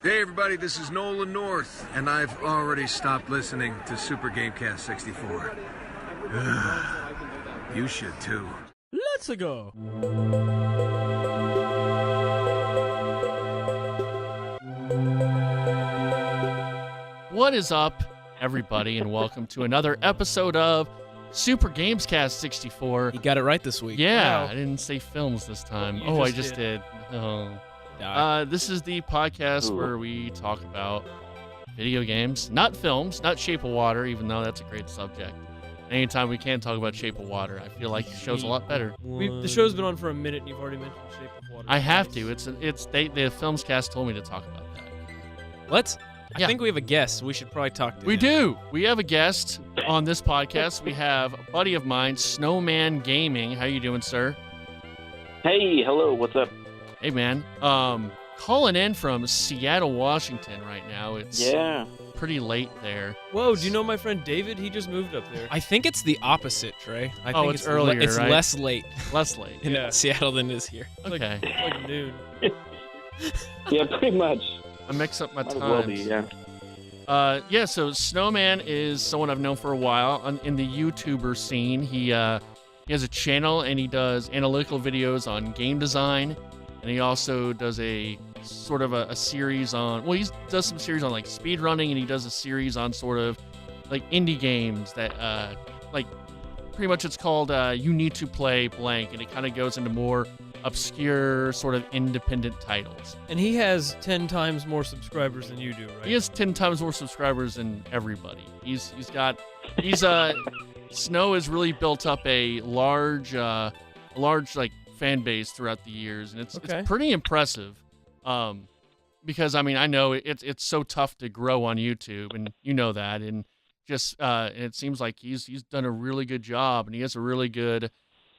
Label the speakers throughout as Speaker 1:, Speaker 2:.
Speaker 1: Hey everybody, this is Nolan North, and I've already stopped listening to Super GameCast 64. Ugh, you should too.
Speaker 2: Let's go. What is up, everybody, and welcome to another episode of Super GamesCast 64.
Speaker 3: You got it right this week.
Speaker 2: Yeah,
Speaker 3: Wow.
Speaker 2: I didn't say films this time.
Speaker 3: You
Speaker 2: I
Speaker 3: just
Speaker 2: just did. Oh.
Speaker 3: Die.
Speaker 2: This is the podcast where we talk about video games, not films, not Shape of Water, even though that's a great subject. Anytime we can talk about Shape of Water, I feel like the show's a lot better.
Speaker 4: The show's been on for a minute, and you've already mentioned Shape of Water.
Speaker 2: I have to. The Films Cast told me to talk about that.
Speaker 3: I think we have a guest. We should probably talk to
Speaker 2: We
Speaker 3: him.
Speaker 2: do. We have a guest on this podcast. We have a buddy of mine, SnomaN Gaming. How you doing, sir?
Speaker 5: Hey, hello, what's up?
Speaker 2: Hey, man. Calling in from Seattle, Washington right now. It's pretty late there.
Speaker 4: Whoa, do you know my friend David? He just moved up there.
Speaker 3: I think it's the opposite, Trey. I think
Speaker 2: it's earlier,
Speaker 3: It's
Speaker 2: right?
Speaker 3: less late
Speaker 2: Less late.
Speaker 3: in Seattle than it is here.
Speaker 2: Okay.
Speaker 4: It's like noon.
Speaker 5: Yeah, pretty much.
Speaker 2: I mix up my
Speaker 5: Might as well
Speaker 2: times.
Speaker 5: be, yeah.
Speaker 2: So SnomaN is someone I've known for a while in the YouTuber scene. He has a channel and he does analytical videos on game design, and he also does a sort of a series on. Well, he does some series on like speed running, and he does a series on sort of like indie games that like pretty much it's called You Need to Play Blank, and it kind of goes into more obscure sort of independent titles.
Speaker 4: And he has 10 times more subscribers than you do, right?
Speaker 2: He has 10 times more subscribers than everybody. He's Snow has really built up a large like fan base throughout the years, and it's pretty impressive. Because I mean I know it's so tough to grow on YouTube, and you know that, and just it seems like he's done a really good job, and he has a really good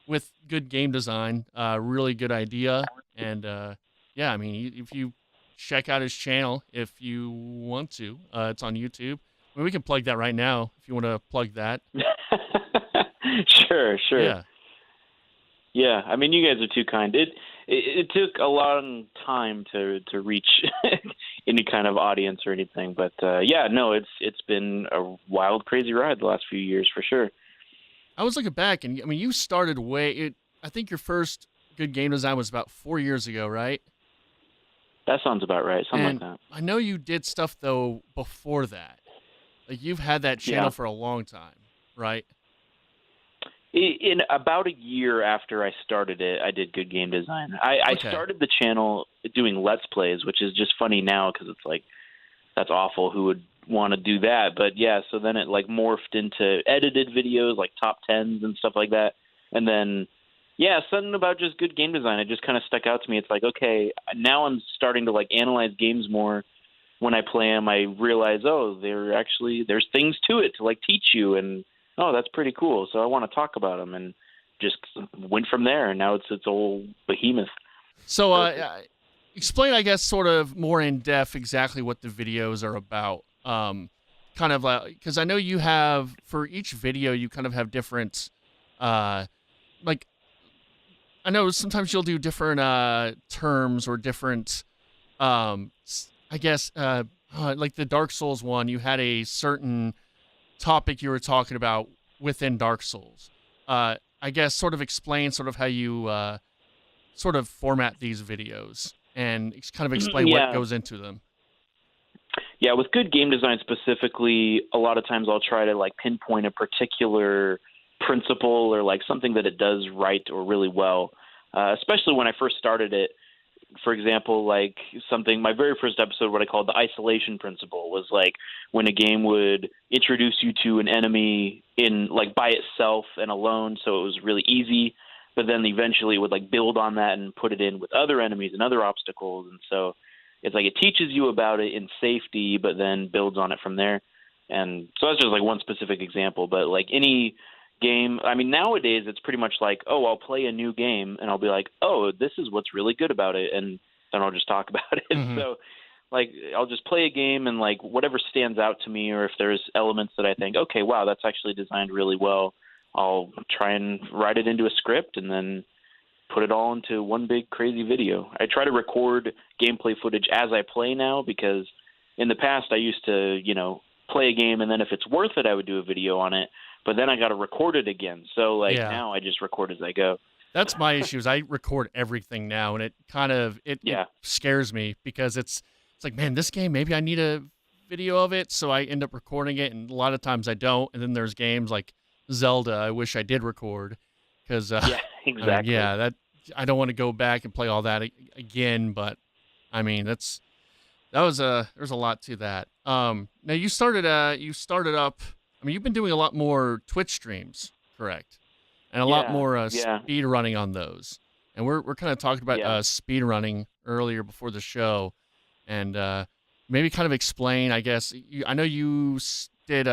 Speaker 2: with good game design, really good idea, and I mean if you check out his channel if you want to, it's on YouTube. I mean, we can plug that right now if you want to plug that.
Speaker 5: Sure.
Speaker 2: Yeah.
Speaker 5: Yeah, I mean, you guys are too kind. It took a long time to reach any kind of audience or anything, but it's been a wild, crazy ride the last few years for sure.
Speaker 2: I was looking back, and I mean, you started I think your first good game design was about 4 years ago, right?
Speaker 5: That sounds about right, something like that.
Speaker 2: I know you did stuff though before that. Like you've had that channel for a long time, right?
Speaker 5: In about a year after I started it, I did good game design. I started the channel doing Let's Plays, which is just funny now because it's like, that's awful. Who would want to do that? But yeah, so then it like morphed into edited videos, like top 10s and stuff like that. And then, something about just good game design, it just kind of stuck out to me. It's like, okay, now I'm starting to like analyze games more. When I play them, I realize, there's things to it to like teach you, and that's pretty cool. So I want to talk about them, and just went from there. And now it's old behemoth.
Speaker 2: So explain, I guess, sort of more in depth exactly what the videos are about. Kind of because I know you have for each video you kind of have different, like I know sometimes you'll do different terms or different, I guess like the Dark Souls one, you had a certain topic you were talking about within Dark Souls. I guess sort of explain sort of how you sort of format these videos and kind of explain what goes into them.
Speaker 5: Yeah, with good game design specifically, a lot of times I'll try to like pinpoint a particular principle or like something that it does right or really well, especially when I first started it. For example, like my very first episode, what I called the isolation principle was like when a game would introduce you to an enemy in like by itself and alone. So it was really easy, but then eventually it would like build on that and put it in with other enemies and other obstacles. And so it's like, it teaches you about it in safety, but then builds on it from there. And so that's just like one specific example, but like any game, I mean, nowadays it's pretty much like, I'll play a new game and I'll be like, this is what's really good about it, and then I'll just talk about it. Mm-hmm. So like I'll just play a game and like whatever stands out to me, or if there's elements that I think, okay, wow, that's actually designed really well, I'll try and write it into a script and then put it all into one big crazy video. I try to record gameplay footage as I play now, because in the past I used to, play a game, and then if it's worth it, I would do a video on it. But then I got to record it again. So now I just record as I go.
Speaker 2: That's my issue. Is I record everything now, and it kind of it scares me, because it's like, man, this game, maybe I need a video of it, so I end up recording it, and a lot of times I don't. And then there's games like Zelda I wish I did record, because
Speaker 5: exactly.
Speaker 2: I don't want to go back and play all that again. But I mean, there's a lot to that. Now you started up. I mean, you've been doing a lot more Twitch streams, correct? And a lot more speed running on those. And we're kind of talking about speed running earlier before the show, and maybe kind of explain. I guess I know you did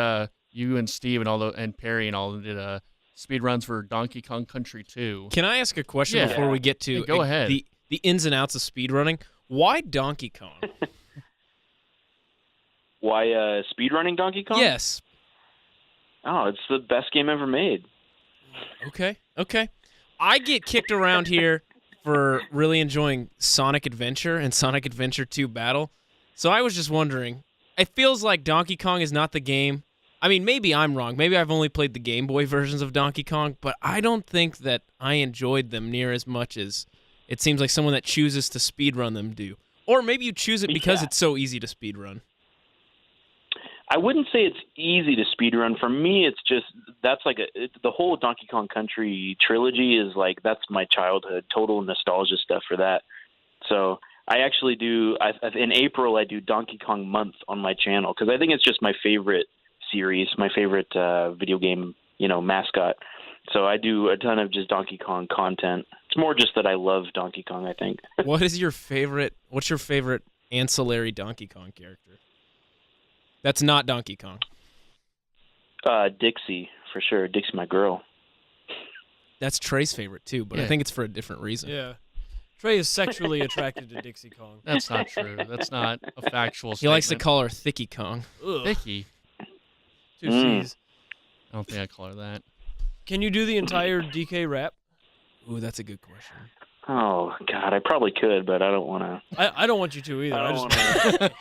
Speaker 2: you and Steve and Perry and all did speed runs for Donkey Kong Country 2.
Speaker 3: Can I ask a question before we get to
Speaker 2: go ahead.
Speaker 3: The ins and outs of speed running? Why Donkey Kong?
Speaker 5: Why speedrunning Donkey Kong?
Speaker 3: Yes.
Speaker 5: Oh, it's the best game ever made.
Speaker 3: Okay. I get kicked around here for really enjoying Sonic Adventure and Sonic Adventure 2 Battle. So I was just wondering, it feels like Donkey Kong is not the game. I mean, maybe I'm wrong. Maybe I've only played the Game Boy versions of Donkey Kong, but I don't think that I enjoyed them near as much as it seems like someone that chooses to speedrun them do. Or maybe you choose it because it's so easy to speedrun.
Speaker 5: I wouldn't say it's easy to speedrun. For me, it's just the whole Donkey Kong Country trilogy is like, that's my childhood, total nostalgia stuff for that. So I actually in April I do Donkey Kong Month on my channel, because I think it's just my favorite series, my favorite video game, mascot. So I do a ton of just Donkey Kong content. It's more just that I love Donkey Kong, I think.
Speaker 3: What's your favorite ancillary Donkey Kong character? That's not Donkey Kong.
Speaker 5: Dixie, for sure. Dixie, my girl.
Speaker 3: That's Trey's favorite, too, but I think it's for a different reason.
Speaker 4: Yeah. Trey is sexually attracted to Dixie Kong.
Speaker 2: That's not true. That's not a factual statement.
Speaker 3: He likes to call her Thicky Kong.
Speaker 4: Ugh.
Speaker 2: Thicky?
Speaker 4: 2 C's.
Speaker 2: I don't think I call her that.
Speaker 4: Can you do the entire DK rap?
Speaker 3: Ooh, that's a good question.
Speaker 5: Oh, God, I probably could, but I don't want to.
Speaker 4: I don't want you to either.
Speaker 5: I don't want to.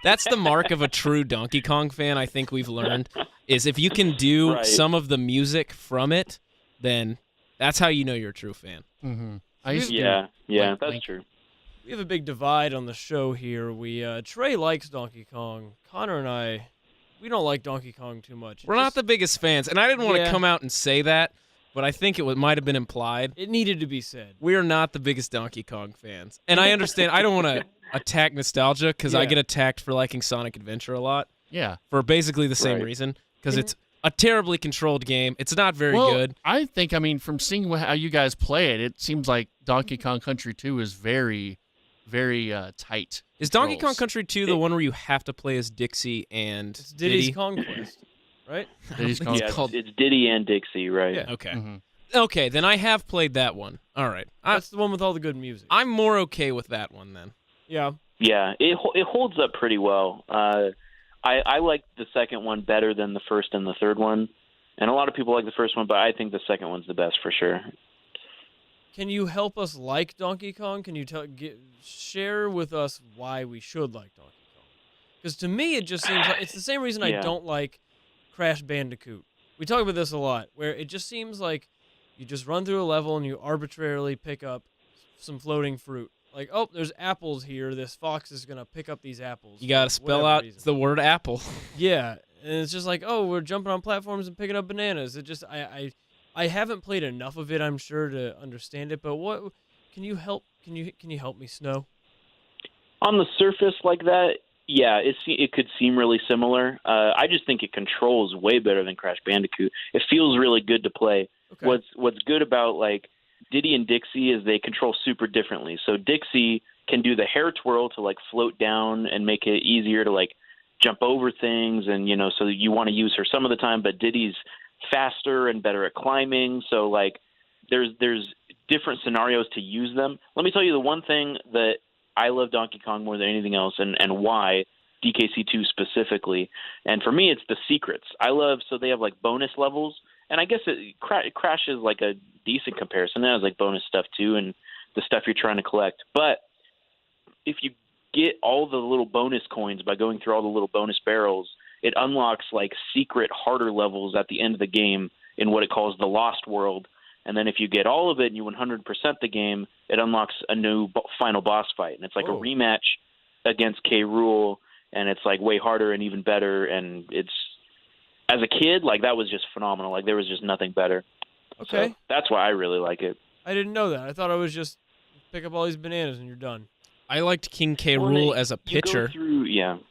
Speaker 3: That's the mark of a true Donkey Kong fan, I think we've learned, is if you can do some of the music from it, then that's how you know you're a true fan.
Speaker 2: Mm-hmm.
Speaker 5: That's true.
Speaker 4: We have a big divide on the show here. Trey likes Donkey Kong. Connor and I, we don't like Donkey Kong too much.
Speaker 3: We're not the biggest fans, and I didn't want to come out and say that, but I think it might have been implied.
Speaker 4: It needed to be said.
Speaker 3: We are not the biggest Donkey Kong fans. And I understand, I don't want to attack nostalgia, because I get attacked for liking Sonic Adventure a lot.
Speaker 2: Yeah.
Speaker 3: For basically the same reason, because it's a terribly controlled game. It's not very good.
Speaker 2: I think, from seeing how you guys play it, it seems like Donkey Kong Country 2 is very, very tight.
Speaker 3: Is Donkey Kong Country 2 the one where you have to play as Dixie and
Speaker 4: It's Diddy's
Speaker 3: Diddy?
Speaker 4: Conquest, right?
Speaker 2: Diddy's Conquest.
Speaker 5: It's Diddy and Dixie, right?
Speaker 4: Yeah.
Speaker 3: Okay.
Speaker 2: Mm-hmm.
Speaker 3: Okay, then I have played that one. All right.
Speaker 4: That's the one with all the good music.
Speaker 3: I'm more okay with that one then.
Speaker 4: Yeah.
Speaker 5: Yeah, it holds up pretty well. I like the second one better than the first and the third one. And a lot of people like the first one, but I think the second one's the best for sure.
Speaker 4: Can you help us like Donkey Kong? Can you share with us why we should like Donkey Kong? Because to me, it just seems like it's the same reason I don't like Crash Bandicoot. We talk about this a lot, where it just seems like you just run through a level and you arbitrarily pick up some floating fruit. Like, oh, there's apples here. This fox is going to pick up these apples.
Speaker 3: You got to spell out the word apple.
Speaker 4: Yeah, and it's just like, oh, we're jumping on platforms and picking up bananas. It just, I haven't played enough of it, I'm sure, to understand it. But what can you help? Can you help me, Snow?
Speaker 5: On the surface, like that, yeah, it could seem really similar. I just think it controls way better than Crash Bandicoot. It feels really good to play. Okay. What's good about like Diddy and Dixie is they control super differently. So Dixie can do the hair twirl to like float down and make it easier to like jump over things, and so you want to use her some of the time, but Diddy's faster and better at climbing. So like there's different scenarios to use them. Let me tell you the one thing that I love Donkey Kong more than anything else, and why DKC2 specifically. And for me, it's the secrets. So they have like bonus levels, And I guess Crash is like a decent comparison. It has like bonus stuff too, and the stuff you're trying to collect. But if you get all the little bonus coins by going through all the little bonus barrels, it unlocks like secret harder levels at the end of the game in what it calls the Lost World. And then if you get all of it and you 100% the game, it unlocks a new final boss fight. And it's like a rematch against K. Rool, and it's like way harder and even better. And it's, as a kid, like that was just phenomenal. Like there was just nothing better.
Speaker 4: Okay.
Speaker 5: So that's why I really like it.
Speaker 4: I didn't know that. I thought I was just pick up all these bananas and you're done.
Speaker 3: I liked King K. Rool as a pitcher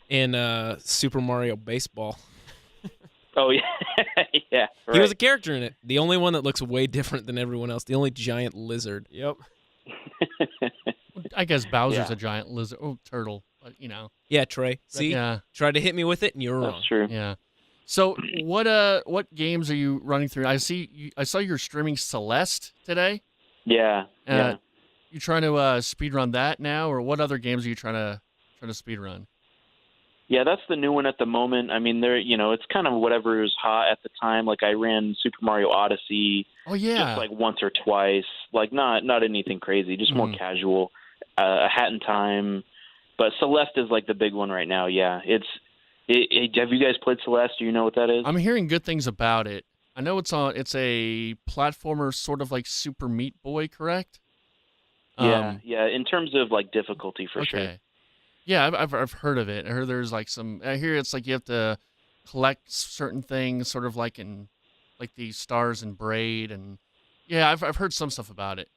Speaker 3: in Super Mario Baseball.
Speaker 5: Oh, yeah. Yeah. Right.
Speaker 3: He was a character in it. The only one that looks way different than everyone else. The only giant lizard.
Speaker 4: Yep.
Speaker 2: I guess Bowser's a giant lizard. Oh, turtle. But,
Speaker 3: Yeah, Trey. See?
Speaker 2: Yeah.
Speaker 3: Tried to hit me with it, and you were wrong.
Speaker 5: That's true.
Speaker 2: Yeah. So what games are you running through? I saw you're streaming Celeste today.
Speaker 5: Yeah. Yeah.
Speaker 2: You trying to speedrun that now, or what other games are you trying to speedrun?
Speaker 5: Yeah, that's the new one at the moment. I mean, it's kind of whatever is hot at the time. Like I ran Super Mario Odyssey.
Speaker 2: Oh yeah.
Speaker 5: Just like once or twice. Like not anything crazy. Just more casual. A Hat in Time. But Celeste is like the big one right now. Yeah, have you guys played Celeste? Do you know what that is?
Speaker 2: I'm hearing good things about it. I know it's a platformer, sort of like Super Meat Boy, correct?
Speaker 5: Yeah. In terms of like difficulty, for sure.
Speaker 2: Yeah, I've heard of it. I heard there's like some. I hear it's like you have to collect certain things, sort of like in like the Stars and Braid, and yeah, I've heard some stuff about it.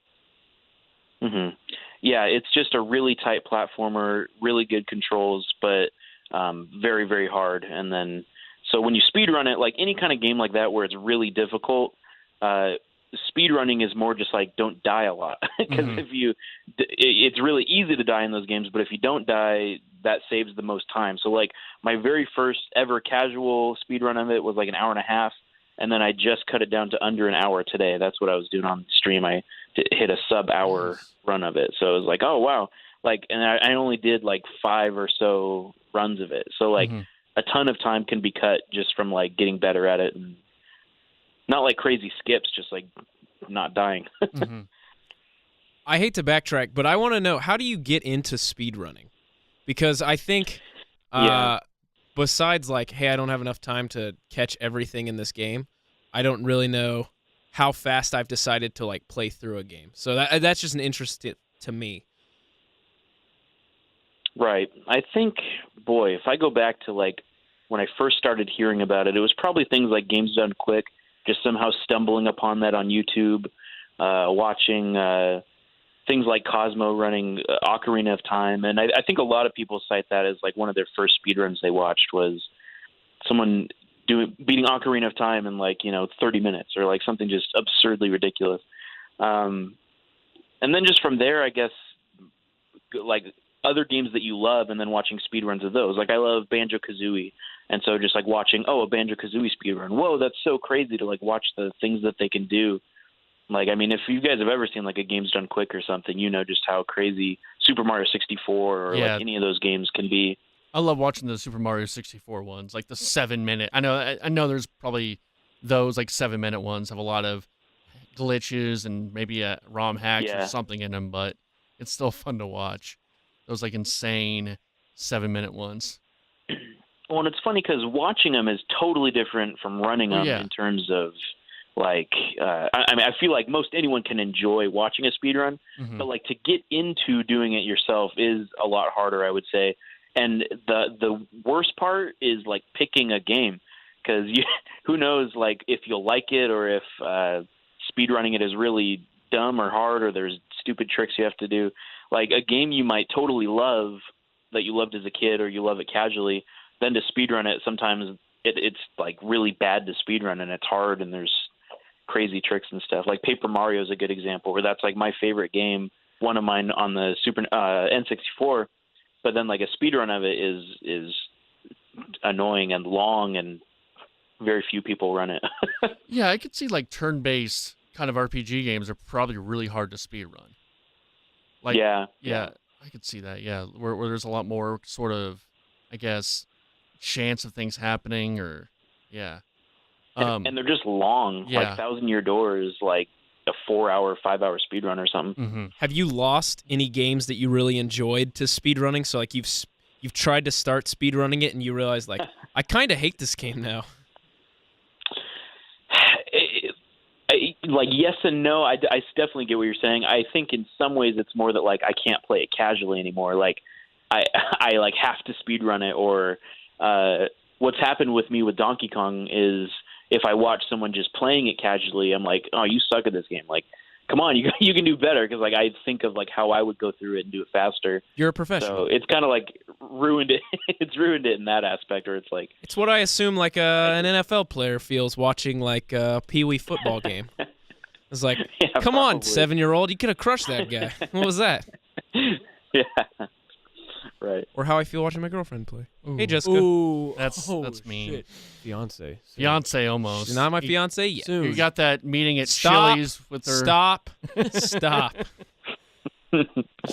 Speaker 5: Mm-hmm. Yeah, it's just a really tight platformer, really good controls, but very, very hard. And then, so when you speedrun it, like any kind of game like that where it's really difficult, speedrunning is more just like don't die a lot. Because it's really easy to die in those games, but if you don't die, that saves the most time. So like my very first ever casual speedrun of it was like an hour and a half. And then I just cut it down to under an hour today. That's what I was doing on stream. I hit a sub-hour run of it. So it was like, oh, wow. Like, and I only did like 5 or so runs of it. So like a ton of time can be cut just from like getting better at it. And not like crazy skips, just like not dying.
Speaker 3: I hate to backtrack, but I want to know, how do you get into speedrunning? Because I think besides like, hey, I don't have enough time to catch everything in this game, I don't really know how fast I've decided to like play through a game. So that's just an interest to me.
Speaker 5: Right. I think, boy, if I go back to like when I first started hearing about it, it was probably things like Games Done Quick, just somehow stumbling upon that on YouTube, watching things like Cosmo running Ocarina of Time. And I think a lot of people cite that as like one of their first speedruns they watched was someone beating Ocarina of Time in like, 30 minutes or like something just absurdly ridiculous. And then just from there, I guess, like other games that you love and then watching speedruns of those. Like I love Banjo-Kazooie. And so just like watching, a Banjo-Kazooie speedrun. Whoa, that's so crazy to like watch the things that they can do. Like, I mean, if you guys have ever seen like a Games Done Quick or something, you know just how crazy Super Mario 64 or like any of those games can be.
Speaker 2: I love watching the Super Mario 64 ones, like the 7-minute. I know there's probably those like 7-minute ones have a lot of glitches and maybe ROM hacks or something in them, but it's still fun to watch. Those like insane 7-minute ones.
Speaker 5: Well, and it's funny because watching them is totally different from running them in terms of like, I mean, I feel like most anyone can enjoy watching a speedrun, but like to get into doing it yourself is a lot harder, I would say. And the worst part is like picking a game because who knows like if you'll like it or if speedrunning it is really dumb or hard or there's stupid tricks you have to do. Like a game you might totally love that you loved as a kid or you love it casually, then to speedrun it, sometimes it's like really bad to speedrun and it's hard and there's crazy tricks and stuff. Like Paper Mario is a good example where that's like my favorite game, one of mine on the N64. But then like a speedrun of it is annoying and long and very few people run it.
Speaker 2: Yeah, I could see like turn-based kind of RPG games are probably really hard to speedrun. Like, yeah, I could see that. Yeah, where there's a lot more sort of, I guess, chance of things happening or, yeah.
Speaker 5: And they're just long.
Speaker 2: Yeah.
Speaker 5: Like Thousand Year Door is like a 4-hour, 5-hour speed run or something.
Speaker 2: Mm-hmm.
Speaker 3: Have you lost any games that you really enjoyed to speedrunning? So like you've tried to start speedrunning it and you realize like I kind of hate this game now.
Speaker 5: Like yes and no. I definitely get what you're saying. I think in some ways it's more that like I can't play it casually anymore. Like I like have to speed run it. Or what's happened with me with Donkey Kong is if I watch someone just playing it casually, I'm like, oh, you suck at this game. Like, come on, you can do better. Because like I think of like how I would go through it and do it faster.
Speaker 3: You're a professional.
Speaker 5: So it's kind of like ruined it. It's ruined it in that aspect. Or it's like
Speaker 3: It's what I assume like an NFL player feels watching like a Pee-wee football game. It's like,
Speaker 5: yeah,
Speaker 3: come on,
Speaker 5: probably.
Speaker 3: 7-year-old, you could have crushed that guy. What was that?
Speaker 5: Yeah. Right.
Speaker 3: Or how I feel watching my girlfriend play. Hey, Jessica.
Speaker 4: Ooh,
Speaker 2: That's
Speaker 4: Oh,
Speaker 2: mean.
Speaker 4: shit. Fiance.
Speaker 2: Fiance almost.
Speaker 3: She's not my fiance yet.
Speaker 4: Soon.
Speaker 2: You got that meeting at
Speaker 3: Stop.
Speaker 2: Chili's with her.
Speaker 3: Stop. Stop.
Speaker 4: Does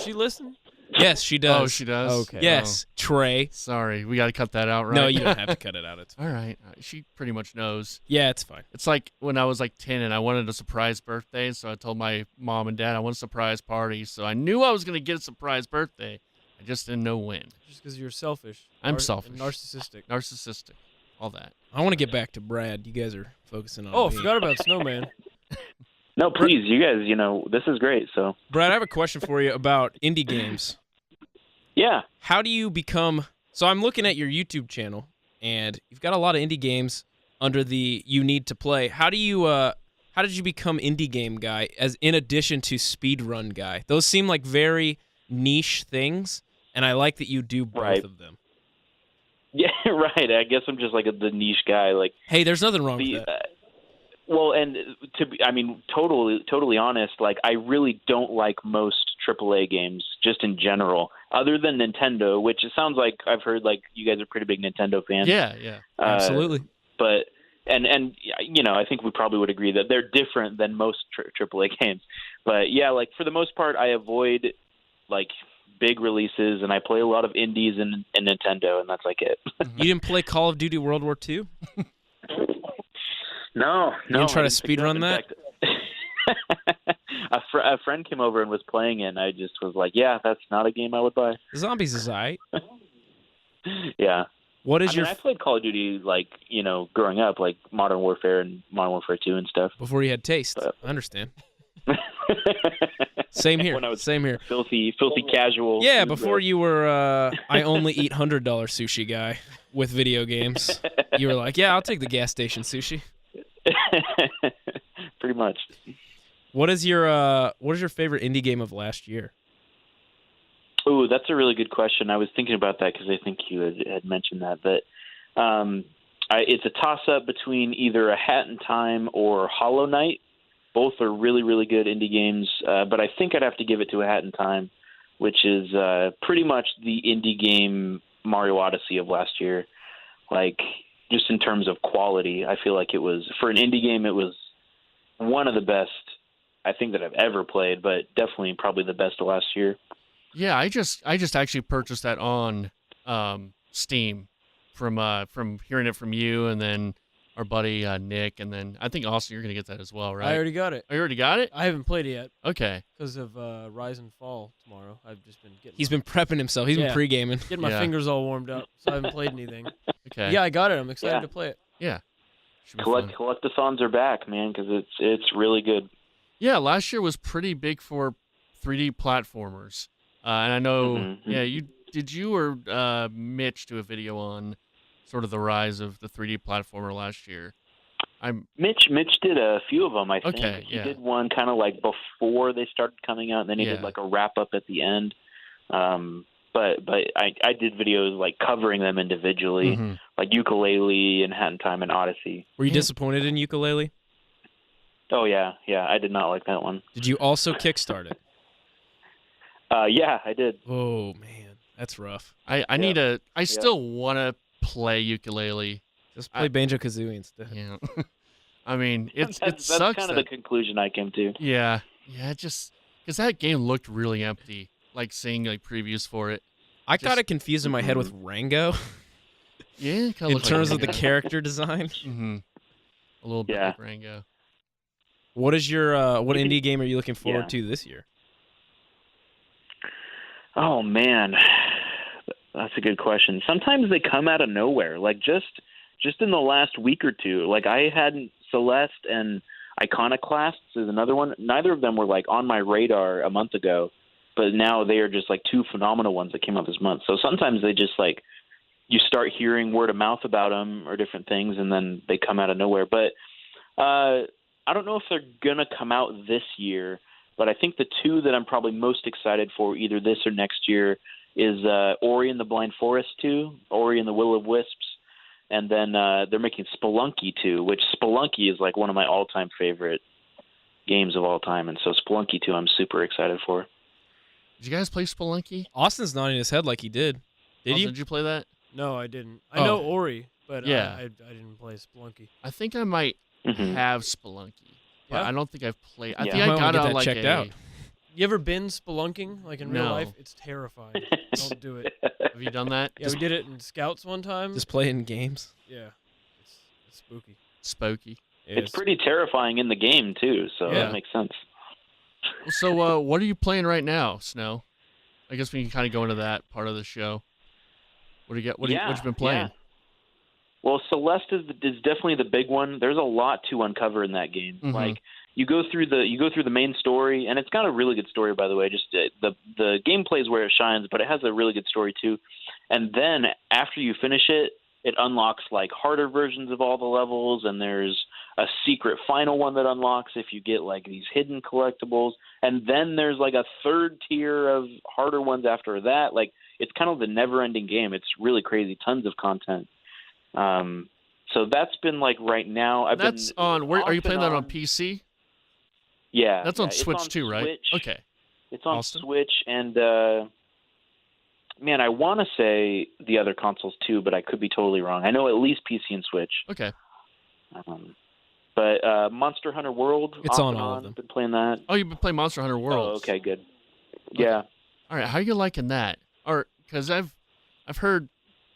Speaker 4: she listen?
Speaker 3: Yes, she does.
Speaker 2: Oh, she does?
Speaker 4: Okay.
Speaker 3: Yes, Trey.
Speaker 2: Sorry, we got to cut that out, right?
Speaker 3: No, you don't have to cut it out. It's
Speaker 2: All right. She pretty much knows.
Speaker 3: Yeah, it's fine.
Speaker 2: It's like when I was like 10 and I wanted a surprise birthday, so I told my mom and dad I want a surprise party. So I knew I was going to get a surprise birthday. I just didn't know when.
Speaker 4: Just because you're selfish.
Speaker 2: I'm
Speaker 4: and
Speaker 2: selfish.
Speaker 4: narcissistic.
Speaker 2: Narcissistic. All that.
Speaker 3: I want to get back to Brad. You guys are focusing on
Speaker 4: Oh, I
Speaker 3: me.
Speaker 4: forgot about SnomaN.
Speaker 5: No, please, you guys. This is great. So
Speaker 3: Brad, I have a question for you about indie games.
Speaker 5: yeah.
Speaker 3: How do you become... So I'm looking at your YouTube channel, and you've got a lot of indie games under the you need to play. How did you become indie game guy as in addition to speedrun guy? Those seem like very niche things, and I like that you do both
Speaker 5: Right.
Speaker 3: of them.
Speaker 5: Yeah, right. I guess I'm just like the niche guy. Like,
Speaker 3: Hey, there's nothing wrong with that.
Speaker 5: well, and totally honest. Like, I really don't like most AAA games, just in general, other than Nintendo. Which it sounds like I've heard like you guys are pretty big Nintendo fans.
Speaker 2: Yeah.
Speaker 3: Absolutely.
Speaker 5: But and I think we probably would agree that they're different than most AAA games. But yeah, like for the most part, I avoid like big releases, and I play a lot of indies and Nintendo, and that's like it.
Speaker 3: You didn't play Call of Duty World War II?
Speaker 5: No.
Speaker 3: didn't try
Speaker 5: I
Speaker 3: to
Speaker 5: pick it up.
Speaker 3: speedrun
Speaker 5: In
Speaker 3: that?
Speaker 5: fact, a friend came over and was playing it, and I just was like, yeah, that's not a game I would buy.
Speaker 3: Zombies is alright.
Speaker 5: Yeah.
Speaker 3: What is
Speaker 5: I played Call of Duty, like, growing up, like Modern Warfare and Modern Warfare 2 and stuff.
Speaker 3: before you had taste?
Speaker 5: But-
Speaker 3: I understand. Same here.
Speaker 5: When I was
Speaker 3: Same here.
Speaker 5: filthy casual.
Speaker 3: Yeah, before you were I only eat $100 sushi guy with video games. You were like, yeah, I'll take the gas station sushi.
Speaker 5: Pretty much.
Speaker 3: What is your favorite indie game of last year?
Speaker 5: Ooh, that's a really good question. I was thinking about that because I think you had mentioned that. But it's a toss-up between either A Hat in Time or Hollow Knight. Both are really, really good indie games. But I think I'd have to give it to A Hat in Time, which is pretty much the indie game Mario Odyssey of last year. Like, just in terms of quality, I feel like it was, for an indie game, it was one of the best I think that I've ever played, but definitely probably the best of last year.
Speaker 2: Yeah, I just actually purchased that on Steam from hearing it from you, and then our buddy Nick, and then I think Austin, you're gonna get that as well, right?
Speaker 4: I already got it.
Speaker 2: Oh, you already got it?
Speaker 4: I haven't played it yet
Speaker 2: Okay.
Speaker 4: because of Rise and Fall tomorrow. I've just been
Speaker 3: He's been prepping himself. He's
Speaker 4: Yeah.
Speaker 3: been pre-gaming.
Speaker 4: getting my
Speaker 2: Yeah.
Speaker 4: fingers all warmed up, so I haven't played anything.
Speaker 2: Okay.
Speaker 4: Yeah, I got it. I'm excited
Speaker 5: Yeah.
Speaker 4: to play it.
Speaker 2: Yeah. Should be fun.
Speaker 5: Collectathons are back, man, because it's really good.
Speaker 2: Yeah, last year was pretty big for 3D platformers, and I know.
Speaker 5: Mhm.
Speaker 2: Yeah, you or Mitch do a video on sort of the rise of the 3D platformer last year.
Speaker 5: Mitch did a few of them, I think.
Speaker 2: Okay,
Speaker 5: He
Speaker 2: yeah.
Speaker 5: did one kind of like before they started coming out, and then he did
Speaker 2: Yeah.
Speaker 5: like a wrap up at the end. But I did videos like covering them individually,
Speaker 2: Mhm.
Speaker 5: like Ukulele and Hat in Time and Odyssey.
Speaker 3: Were you
Speaker 2: Yeah.
Speaker 3: disappointed in Ukulele?
Speaker 5: Oh yeah, I did not like that one.
Speaker 3: Did you also kickstart it?
Speaker 5: Yeah, I did.
Speaker 3: Oh man, that's rough.
Speaker 2: I need a. I still want to play ukulele.
Speaker 3: Just play Banjo Kazooie instead.
Speaker 2: Yeah. I mean, it
Speaker 5: That's
Speaker 2: sucks.
Speaker 5: kind of
Speaker 2: that-
Speaker 5: the conclusion I came to.
Speaker 2: Yeah, it just because that game looked really empty. Like seeing like previews for it.
Speaker 3: I got
Speaker 2: Just-
Speaker 3: it confused in my head with Rango
Speaker 2: Yeah,
Speaker 3: in terms of the character design.
Speaker 2: Mm-hmm. a little bit
Speaker 5: Yeah.
Speaker 2: like Rango.
Speaker 3: What is your what indie game are you looking forward
Speaker 5: Yeah.
Speaker 3: to this year?
Speaker 5: Oh man, that's a good question. Sometimes they come out of nowhere. Like just in the last week or two. Like I had Celeste and Iconoclasts is another one. Neither of them were like on my radar a month ago, but now they are just like two phenomenal ones that came out this month. So sometimes they just like you start hearing word of mouth about them or different things, and then they come out of nowhere. But I don't know if they're gonna come out this year. But I think the two that I'm probably most excited for either this or next year is Ori and the Blind Forest 2, Ori and the Will of Wisps, and then they're making Spelunky 2, which Spelunky is like one of my all-time favorite games of all time. And so Spelunky 2 I'm super excited for.
Speaker 2: Did you guys play Spelunky?
Speaker 3: Austin's nodding his head like he did. Did
Speaker 2: Austin,
Speaker 3: you?
Speaker 2: Did you play that?
Speaker 4: No, I didn't. I know
Speaker 2: Oh.
Speaker 4: Ori, but
Speaker 2: Yeah.
Speaker 4: I didn't play Spelunky.
Speaker 2: I think I might
Speaker 5: Mhm.
Speaker 2: have Spelunky, but
Speaker 4: Yeah?
Speaker 2: I don't think I've played. I
Speaker 5: Yeah.
Speaker 2: think
Speaker 3: You
Speaker 2: I
Speaker 3: might wanna
Speaker 2: got
Speaker 3: get
Speaker 2: it on
Speaker 3: that
Speaker 2: like
Speaker 3: checked
Speaker 2: a.
Speaker 3: out.
Speaker 4: You ever been spelunking like in real
Speaker 2: No.
Speaker 4: life? It's terrifying. Don't do it.
Speaker 2: Have you done that?
Speaker 4: Yeah, we did it in Scouts one time.
Speaker 3: Just playing games.
Speaker 4: Yeah, it's spooky.
Speaker 2: Spooky.
Speaker 5: It's pretty terrifying in the game too, so
Speaker 4: Yeah.
Speaker 5: that makes sense.
Speaker 2: So, what are you playing right now, Snow? I guess we can kind of go into that part of the show. What do you get? What you been playing?
Speaker 5: Yeah. Well, Celeste is definitely the big one. There's a lot to uncover in that game.
Speaker 2: Mhm.
Speaker 5: Like you go through the main story, and it's got a really good story, by the way. Just the gameplay is where it shines, but it has a really good story too. And then after you finish it, it unlocks like harder versions of all the levels, and there's a secret final one that unlocks if you get like these hidden collectibles, and then there's like a third tier of harder ones after that. Like it's kind of the never-ending game. It's really crazy, tons of content. So that's been like right now.
Speaker 2: That's on. Where are you
Speaker 5: off
Speaker 2: playing
Speaker 5: and
Speaker 2: that on PC?
Speaker 5: Yeah,
Speaker 2: That's on
Speaker 5: it's
Speaker 2: Switch too, right?
Speaker 5: Switch.
Speaker 2: Okay.
Speaker 5: It's on
Speaker 2: Austin?
Speaker 5: Switch, and man, I want to say the other consoles too, but I could be totally wrong. I know at least PC and Switch.
Speaker 2: Okay.
Speaker 5: But Monster Hunter World,
Speaker 3: It's
Speaker 5: off
Speaker 3: on
Speaker 5: and
Speaker 3: all of them.
Speaker 5: Been playing that.
Speaker 2: Oh, you've been playing Monster Hunter World.
Speaker 5: Oh, okay, good. Yeah.
Speaker 2: All right. How are you liking that? Or because I've heard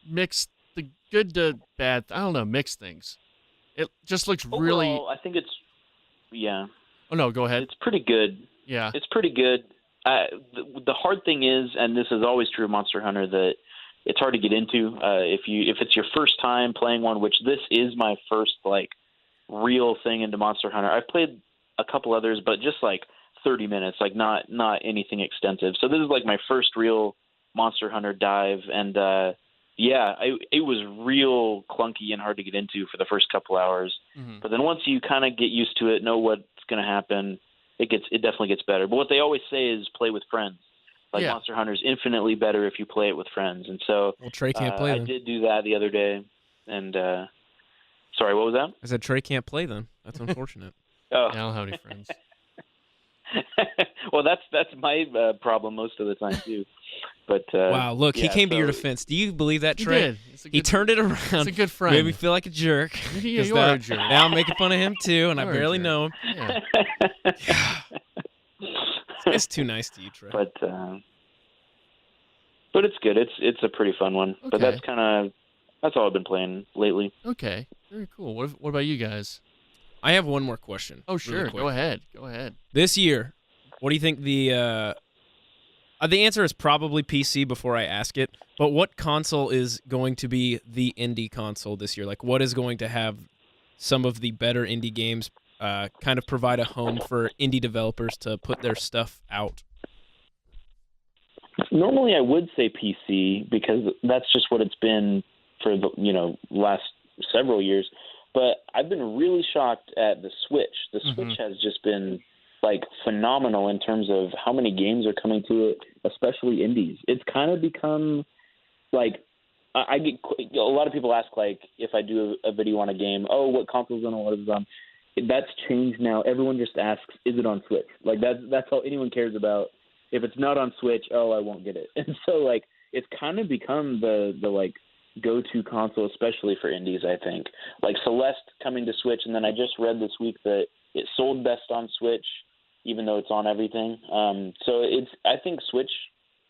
Speaker 2: mixed, the good to bad. I don't know, mixed things. It just looks really.
Speaker 5: Overall, I think it's
Speaker 2: Oh no, go ahead.
Speaker 5: it's pretty good.
Speaker 2: Yeah.
Speaker 5: It's pretty good. The hard thing is, and this is always true of Monster Hunter, that it's hard to get into if it's your first time playing one, which this is my first like real thing into Monster Hunter. I've played a couple others, but just like 30 minutes, like not anything extensive. So this is like my first real Monster Hunter dive, and it was real clunky and hard to get into for the first couple hours.
Speaker 2: Mhm.
Speaker 5: But then once you kind of get used to it, know what's going to happen, it definitely gets better. But what they always say is play with friends. Like
Speaker 2: Yeah.
Speaker 5: Monster Hunter is infinitely better if you play it with friends. And so
Speaker 3: Well, Trey can't play
Speaker 5: I
Speaker 3: then.
Speaker 5: did do that the other day. And sorry, what was that?
Speaker 3: I said Trey can't play then. That's unfortunate.
Speaker 5: Oh,
Speaker 2: Yeah, I don't have any friends.
Speaker 5: well, that's my problem most of the time too. But
Speaker 3: Wow, look, he
Speaker 5: yeah,
Speaker 3: came to your
Speaker 5: so-
Speaker 3: defense. Do you believe that,
Speaker 2: He
Speaker 3: Trey?
Speaker 2: did. It's a
Speaker 3: He
Speaker 2: good,
Speaker 3: turned it
Speaker 2: It's
Speaker 3: around.
Speaker 2: a good friend.
Speaker 3: Made me feel like a jerk.
Speaker 2: Yeah,
Speaker 3: 'Cause
Speaker 2: you are
Speaker 3: now-
Speaker 2: a jerk.
Speaker 3: Now I'm making fun of him too, and I
Speaker 2: You are a
Speaker 3: barely
Speaker 2: jerk.
Speaker 3: know him.
Speaker 2: Yeah.
Speaker 3: It's too nice to you, Trey.
Speaker 5: But it's good. It's a pretty fun one. But
Speaker 2: Okay.
Speaker 5: that's all I've been playing lately.
Speaker 2: Okay. Very cool. What about you guys?
Speaker 3: I have one more question.
Speaker 2: Oh,
Speaker 3: really
Speaker 2: sure.
Speaker 3: quick.
Speaker 2: Go ahead. Go ahead.
Speaker 3: This year, what do you think the answer is probably PC before I ask it, but what console is going to be the indie console this year? Like, what is going to have some of the better indie games kind of provide a home for indie developers to put their stuff out?
Speaker 5: Normally, I would say PC because that's just what it's been for the last several years. But I've been really shocked at the Switch. The Switch has just been like phenomenal in terms of how many games are coming to it, especially indies. It's kind of become like I get a lot of people ask like if I do a video on a game, oh, what console's on, what is it on? That's changed now. Everyone just asks, is it on Switch? Like that's all anyone cares about. If it's not on Switch, oh, I won't get it. And so like it's kind of become the like go-to console, especially for indies, I think. Like Celeste coming to Switch, and then I just read this week that it sold best on Switch, even though it's on everything. So I think Switch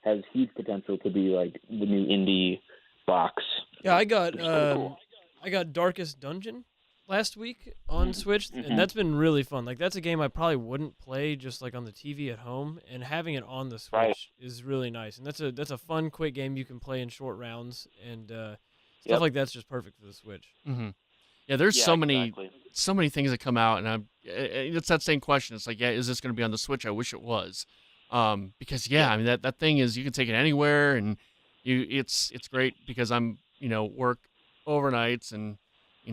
Speaker 5: has huge potential to be like the new indie box.
Speaker 4: Yeah, I got
Speaker 5: It's pretty cool.
Speaker 4: I got Darkest Dungeon. last week on Switch,
Speaker 5: Mhm.
Speaker 4: and that's been really fun. Like that's a game I probably wouldn't play just like on the TV at home, and having it on the Switch
Speaker 5: Right.
Speaker 4: is really nice. And that's a fun, quick game you can play in short rounds, and stuff
Speaker 5: Yep.
Speaker 4: like that's just perfect for the Switch.
Speaker 2: Mm-hmm. Yeah, there's
Speaker 5: Yeah,
Speaker 2: so many
Speaker 5: exactly.
Speaker 2: things that come out, and it's that same question. It's like, yeah, is this going to be on the Switch? I wish it was, because yeah, I mean that thing is you can take it anywhere, and it's great because I'm work overnights, and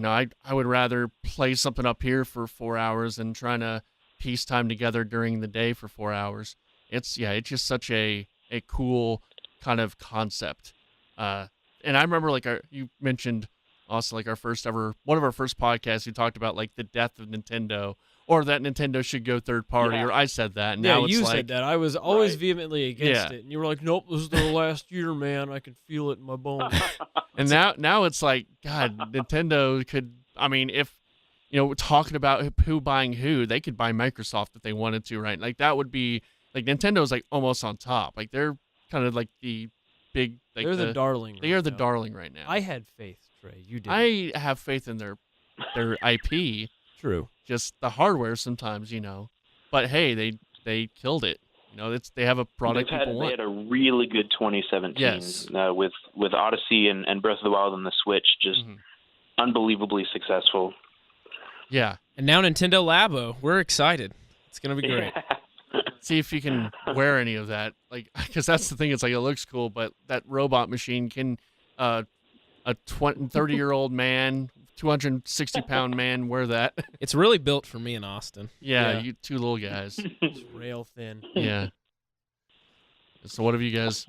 Speaker 2: I would rather play something up here for 4 hours than trying to piece time together during the day for 4 hours. It's just such a cool kind of concept. And I remember you mentioned also like one of our first podcasts, you talked about like the death of Nintendo, or that Nintendo should go third party,
Speaker 5: Yeah.
Speaker 2: or I said that. And
Speaker 4: Yeah,
Speaker 2: now it's
Speaker 4: you
Speaker 2: like,
Speaker 4: said that. I was always
Speaker 5: Right.
Speaker 4: vehemently against
Speaker 2: Yeah.
Speaker 4: it, and you were like, "Nope, this is their last year, man. I can feel it in my bones."
Speaker 2: and now it's like, God, Nintendo could. I mean, if talking about who buying who, they could buy Microsoft if they wanted to, right? Like that would be like Nintendo's like almost on top. Like they're kind of like the big. Like
Speaker 4: They're the darling.
Speaker 2: They
Speaker 4: right
Speaker 2: are the
Speaker 4: now.
Speaker 2: darling right now.
Speaker 4: I had faith, Trey. You did.
Speaker 2: I have faith in their IP.
Speaker 4: True.
Speaker 2: Just the hardware sometimes, But hey, they killed it. They have a product
Speaker 5: They
Speaker 2: people want.
Speaker 5: had a really good 2017
Speaker 2: Yes.
Speaker 5: With Odyssey and Breath of the Wild on the Switch, just
Speaker 2: Mhm.
Speaker 5: unbelievably successful.
Speaker 2: Yeah.
Speaker 3: And now Nintendo Labo. We're excited. It's gonna be great.
Speaker 2: See if you can wear any of that, like, because that's the thing. It's like it looks cool, but that robot machine can, a 30-year-old man, 260-pound man wear that.
Speaker 3: It's really built for me in Austin.
Speaker 2: Yeah,
Speaker 4: Yeah.
Speaker 2: you two little guys.
Speaker 4: It's rail thin.
Speaker 2: Yeah. So what have you guys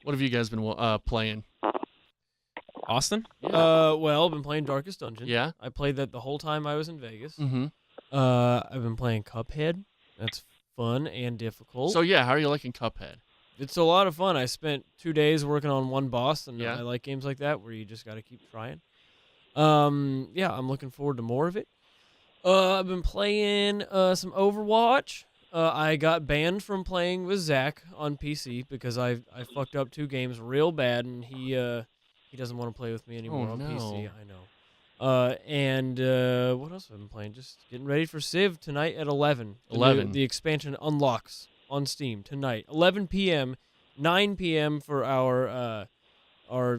Speaker 2: been playing?
Speaker 3: Austin?
Speaker 4: Well, I've been playing Darkest Dungeon.
Speaker 2: Yeah.
Speaker 4: I played that the whole time I was in Vegas.
Speaker 2: Mm-hmm.
Speaker 4: I've been playing Cuphead. That's fun and difficult.
Speaker 2: So yeah, how are you liking Cuphead?
Speaker 4: It's a lot of fun. I spent 2 days working on one boss, and
Speaker 2: Yeah.
Speaker 4: I like games like that where you just got to keep trying. Yeah, I'm looking forward to more of it. I've been playing some Overwatch. I got banned from playing with Zach on PC because I fucked up 2 games real bad, and he doesn't want to play with me anymore on PC.
Speaker 2: no.
Speaker 4: I know. And what else have I been playing? Just getting ready for Civ tonight at 11.
Speaker 2: 11.
Speaker 4: The expansion unlocks on Steam tonight, 11 p.m., 9 p.m. for our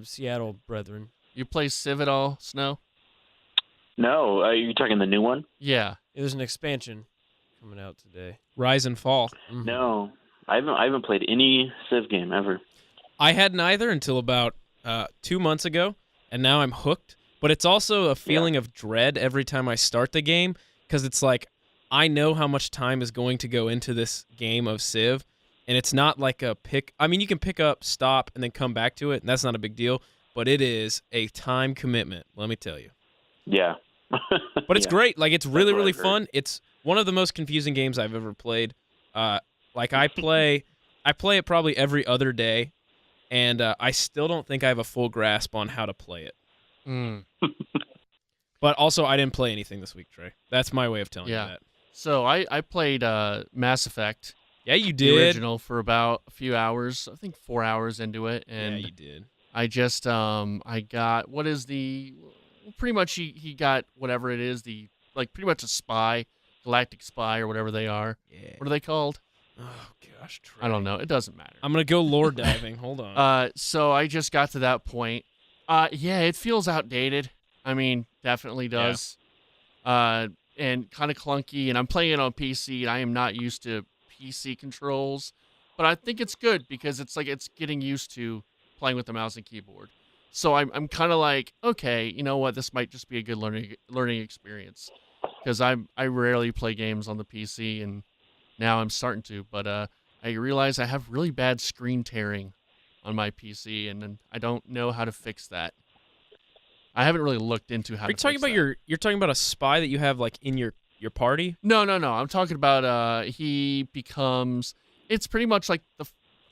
Speaker 4: Seattle brethren.
Speaker 2: You play Civ at all, Snow?
Speaker 5: No, are you talking the new one?
Speaker 2: Yeah.
Speaker 4: There's an expansion coming out today.
Speaker 3: Rise and Fall.
Speaker 4: Mhm.
Speaker 5: No, I haven't played any Civ game ever.
Speaker 3: I hadn't either until about 2 months ago, and now I'm hooked. But it's also a feeling of dread every time I start the game, because it's like I know how much time is going to go into this game of Civ, and it's not like a pick. I mean, you can pick up, stop, and then come back to it, and that's not a big deal. But it is a time commitment, let me tell you.
Speaker 5: Yeah.
Speaker 3: But it's
Speaker 5: Yeah.
Speaker 3: great. Like, it's really,
Speaker 5: what
Speaker 3: really
Speaker 5: I've heard.
Speaker 3: fun. It's one of the most confusing games I've ever played. Like, I play it probably every other day, and I still don't think I have a full grasp on how to play it.
Speaker 2: Mm.
Speaker 3: But also, I didn't play anything this week, Trey. That's my way of telling
Speaker 2: Yeah.
Speaker 3: you that.
Speaker 2: So I played Mass Effect,
Speaker 3: Yeah, you
Speaker 2: the
Speaker 3: did.
Speaker 2: original, for about a few hours. I think 4 hours into it, and
Speaker 3: Yeah, you did.
Speaker 2: I just I got pretty much he got whatever it is, pretty much a spy, galactic spy or whatever they are.
Speaker 3: Yeah.
Speaker 2: What are they called?
Speaker 3: Oh gosh, Trey.
Speaker 2: I don't know. It doesn't matter.
Speaker 3: I'm gonna go lore diving. Hold on.
Speaker 2: So I just got to that point. Yeah, it feels outdated. I mean, definitely does. And kind of clunky. And I'm playing it on PC, and I am not used to PC controls. But I think it's good because it's like it's getting used to playing with the mouse and keyboard. So I'm kind of like, okay, you know what? This might just be a good learning experience because I rarely play games on the PC, and now I'm starting to. But I realize I have really bad screen tearing on my PC, and then I don't know how to fix that. I haven't really looked into how
Speaker 3: Are
Speaker 2: to
Speaker 3: you talking
Speaker 2: fix
Speaker 3: about
Speaker 2: that.
Speaker 3: you're talking about a spy that you have like in your party?
Speaker 2: No. I'm talking about he becomes. It's pretty much like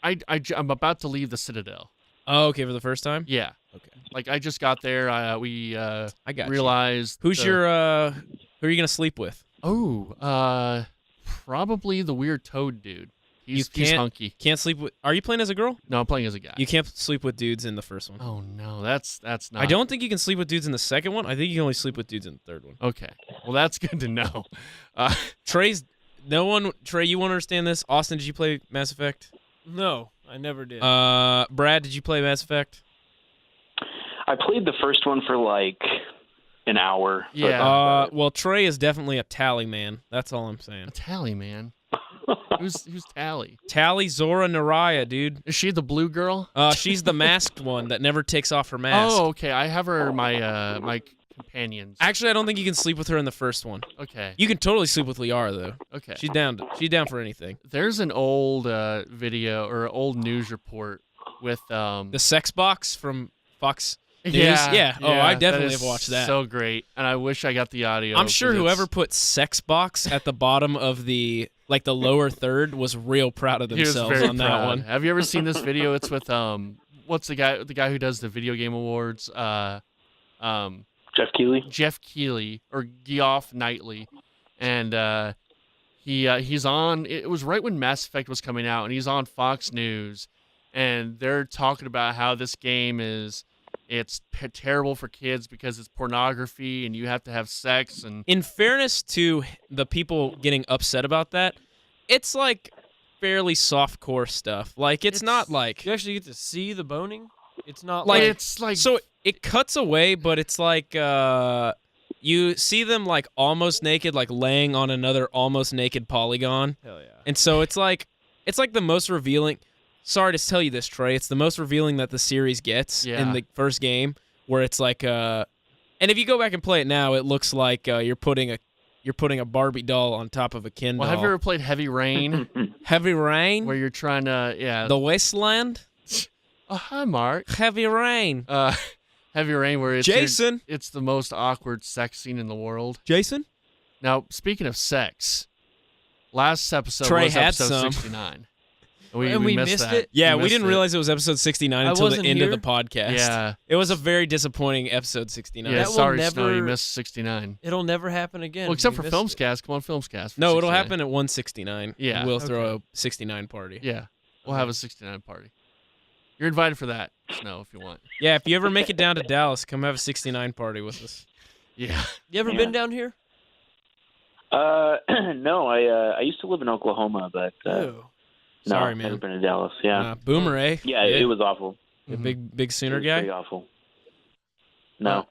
Speaker 2: I'm about to leave the Citadel.
Speaker 3: Oh, okay, for the first time.
Speaker 2: Yeah.
Speaker 3: Okay,
Speaker 2: Like I just got there. I
Speaker 3: I got
Speaker 2: realized.
Speaker 3: you. Who's
Speaker 2: the-
Speaker 3: who are you gonna sleep with?
Speaker 2: Oh, probably the weird toad dude. He's
Speaker 3: can't
Speaker 2: hunky.
Speaker 3: can't sleep with. Are you playing as a girl?
Speaker 2: No, I'm playing as a guy.
Speaker 3: You can't sleep with dudes in the first one.
Speaker 2: Oh no, that's not.
Speaker 3: I don't think you can sleep with dudes in the second one. I think you can only sleep with dudes in the third one.
Speaker 2: Okay, well that's good to know.
Speaker 3: Trey's no one. Trey, you won't understand this. Austin, did you play Mass Effect?
Speaker 4: No, I never did.
Speaker 3: Brad, did you play Mass Effect?
Speaker 5: I played the first one for like an hour. but
Speaker 2: Yeah.
Speaker 3: Well, Trey is definitely a Tally man. That's all I'm saying.
Speaker 2: A Tally, man. Who's Tally?
Speaker 3: Tally Zora Naraya, dude.
Speaker 2: Is she the blue girl?
Speaker 3: She's the masked one that never takes off her mask.
Speaker 2: Oh, okay. I have her my my companions.
Speaker 3: Actually, I don't think you can sleep with her in the first one.
Speaker 2: Okay.
Speaker 3: You can totally sleep with Liara though.
Speaker 2: Okay.
Speaker 3: She's down. She's down for anything.
Speaker 2: There's an old video or old news report with
Speaker 3: The sex box from Fox News.
Speaker 2: Yeah.
Speaker 3: Oh, I definitely
Speaker 2: that is
Speaker 3: have watched that.
Speaker 2: So great, and I wish I got the audio.
Speaker 3: I'm sure
Speaker 2: 'cause
Speaker 3: whoever
Speaker 2: it's-
Speaker 3: put sex box at the bottom of the lower third was real proud of
Speaker 2: he was
Speaker 3: themselves
Speaker 2: very
Speaker 3: on
Speaker 2: proud.
Speaker 3: that one.
Speaker 2: Have you ever seen this video? It's with what's the guy who does the video game awards?
Speaker 5: Jeff Keighley.
Speaker 2: Jeff Keighley or Geoff Knightley, and he's on. It was right when Mass Effect was coming out, and he's on Fox News, and they're talking about how this game it's terrible for kids because it's pornography and you have to have sex and
Speaker 3: In fairness to the people getting upset about that, it's like fairly softcore stuff. Like it's not like
Speaker 4: you actually get to see the boning. It's not
Speaker 3: Like,
Speaker 4: like
Speaker 2: it's like
Speaker 3: so it cuts away, but it's like you see them like almost naked, like laying on another almost naked polygon.
Speaker 4: hell yeah.
Speaker 3: And so it's like the most revealing. Sorry to tell you this, Trey. It's the most revealing that the series gets
Speaker 2: Yeah.
Speaker 3: in the first game, where it's like and if you go back and play it now, it looks like you're putting a Barbie doll on top of a Ken
Speaker 2: well,
Speaker 3: doll.
Speaker 2: have you ever played Heavy Rain,
Speaker 3: Heavy Rain,
Speaker 2: where you're trying to
Speaker 3: The Wasteland,
Speaker 2: oh hi Mark
Speaker 3: Heavy Rain,
Speaker 2: Heavy Rain where it's
Speaker 3: Jason,
Speaker 2: it's the most awkward sex scene in the world.
Speaker 3: Jason.
Speaker 2: Now speaking of sex, last episode
Speaker 3: Trey
Speaker 2: was
Speaker 3: had
Speaker 2: episode
Speaker 3: some.
Speaker 2: 69.
Speaker 4: And we missed
Speaker 2: that.
Speaker 4: it?
Speaker 3: Yeah, we
Speaker 2: missed
Speaker 3: didn't
Speaker 2: it.
Speaker 3: realize it was episode 69
Speaker 4: I
Speaker 3: until the
Speaker 4: wasn't
Speaker 3: end
Speaker 4: here.
Speaker 3: of the podcast.
Speaker 2: Yeah.
Speaker 3: It was a very disappointing episode 69.
Speaker 2: Yeah,
Speaker 4: That will
Speaker 2: sorry, Snow, you
Speaker 4: never-
Speaker 2: missed 69.
Speaker 4: It'll never happen again.
Speaker 2: Well, except
Speaker 4: We
Speaker 2: for
Speaker 4: missed it.
Speaker 2: Filmscast. Come on, Filmscast. for
Speaker 3: No, it'll
Speaker 2: 69.
Speaker 3: happen at 169.
Speaker 2: Yeah.
Speaker 3: We'll throw a 69 party.
Speaker 2: Yeah, we'll have a 69 party. You're invited for that, Snow, if you want.
Speaker 3: Yeah, if you ever make it down to Dallas, come have a 69 party with us.
Speaker 2: Yeah.
Speaker 4: You ever
Speaker 5: Yeah.
Speaker 4: been down here?
Speaker 5: No, I used to live in Oklahoma, but
Speaker 4: Ew.
Speaker 5: no,
Speaker 3: Sorry,
Speaker 5: never
Speaker 3: man.
Speaker 5: been to Dallas. Yeah,
Speaker 3: Boomerang.
Speaker 5: yeah, it was awful.
Speaker 3: A
Speaker 2: Mhm.
Speaker 3: big
Speaker 5: It
Speaker 3: Sooner
Speaker 5: was
Speaker 3: guy.
Speaker 5: pretty awful. No.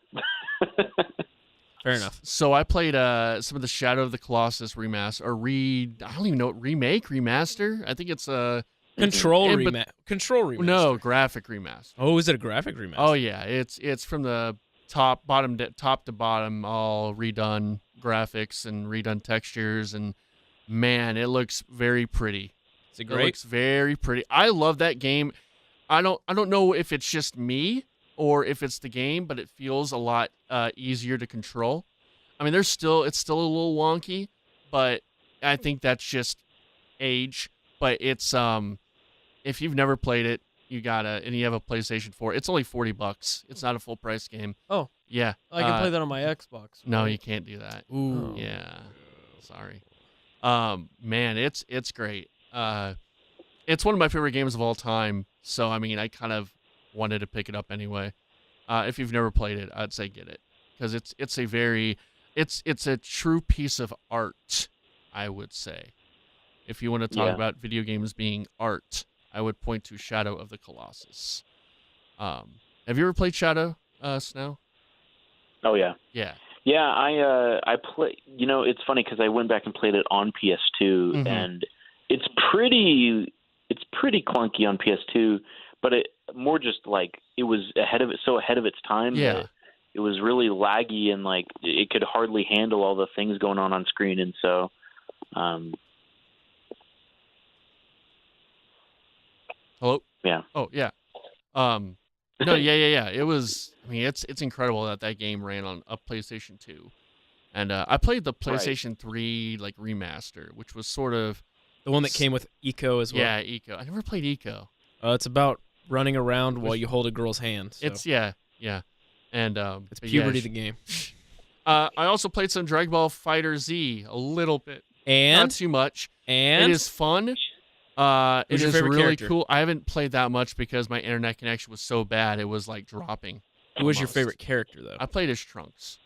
Speaker 3: Fair enough.
Speaker 2: So I played some of the Shadow of the Colossus remaster or I don't even know remake remaster. I think it's a
Speaker 3: Control
Speaker 2: Yeah, but-
Speaker 3: Control remaster.
Speaker 2: no graphic remaster.
Speaker 3: Oh, is it a graphic remaster?
Speaker 2: Oh yeah, it's from the top to bottom, all redone graphics and redone textures, and man, it looks very pretty.
Speaker 3: Is it
Speaker 2: It
Speaker 3: great?
Speaker 2: looks very pretty. I love that game. I don't know if it's just me or if it's the game, but it feels a lot easier to control. I mean, it's still a little wonky, but I think that's just age. But it's if you've never played it, and you have a PlayStation 4, it's only $40. It's not a full price game.
Speaker 4: Oh.
Speaker 2: Yeah.
Speaker 4: I can play that on my Xbox.
Speaker 2: No,
Speaker 4: right?
Speaker 2: you can't do that.
Speaker 3: Ooh.
Speaker 2: Yeah. Sorry. Man, it's great. It's one of my favorite games of all time. So I mean, I kind of wanted to pick it up anyway. If you've never played it, I'd say get it because it's a true piece of art. I would say, if you want to talk
Speaker 5: Yeah.
Speaker 2: about video games being art, I would point to Shadow of the Colossus. Have you ever played Shadow, Snow?
Speaker 5: Oh yeah.
Speaker 2: Yeah.
Speaker 5: Yeah, I play. You know, it's funny because I went back and played it on PS2,
Speaker 2: Mhm.
Speaker 5: and it's pretty clunky on PS2, but it more just like it was ahead of its time.
Speaker 2: Yeah.
Speaker 5: that it was really laggy and like it could hardly handle all the things going on screen, and so.
Speaker 2: Hello?
Speaker 5: Yeah.
Speaker 2: Oh, yeah. No, yeah. It was. I mean, it's incredible that game ran on a PlayStation 2, and I played the PlayStation 3 like remaster, which was sort of
Speaker 3: The one that came with Eco as well.
Speaker 2: yeah, Eco. I never played Eco.
Speaker 3: It's about running around while you hold a girl's hand. So.
Speaker 2: It's yeah, and
Speaker 3: It's
Speaker 2: but
Speaker 3: puberty
Speaker 2: yeah,
Speaker 3: the game.
Speaker 2: I also played some Dragon Ball Fighter Z a little bit, not
Speaker 3: And
Speaker 2: too much. It is fun. It
Speaker 3: Who's your
Speaker 2: is
Speaker 3: favorite
Speaker 2: really
Speaker 3: character?
Speaker 2: cool. I haven't played that much because my internet connection was so bad. It was like dropping.
Speaker 3: Who was your
Speaker 2: almost.
Speaker 3: favorite character though?
Speaker 2: I played as Trunks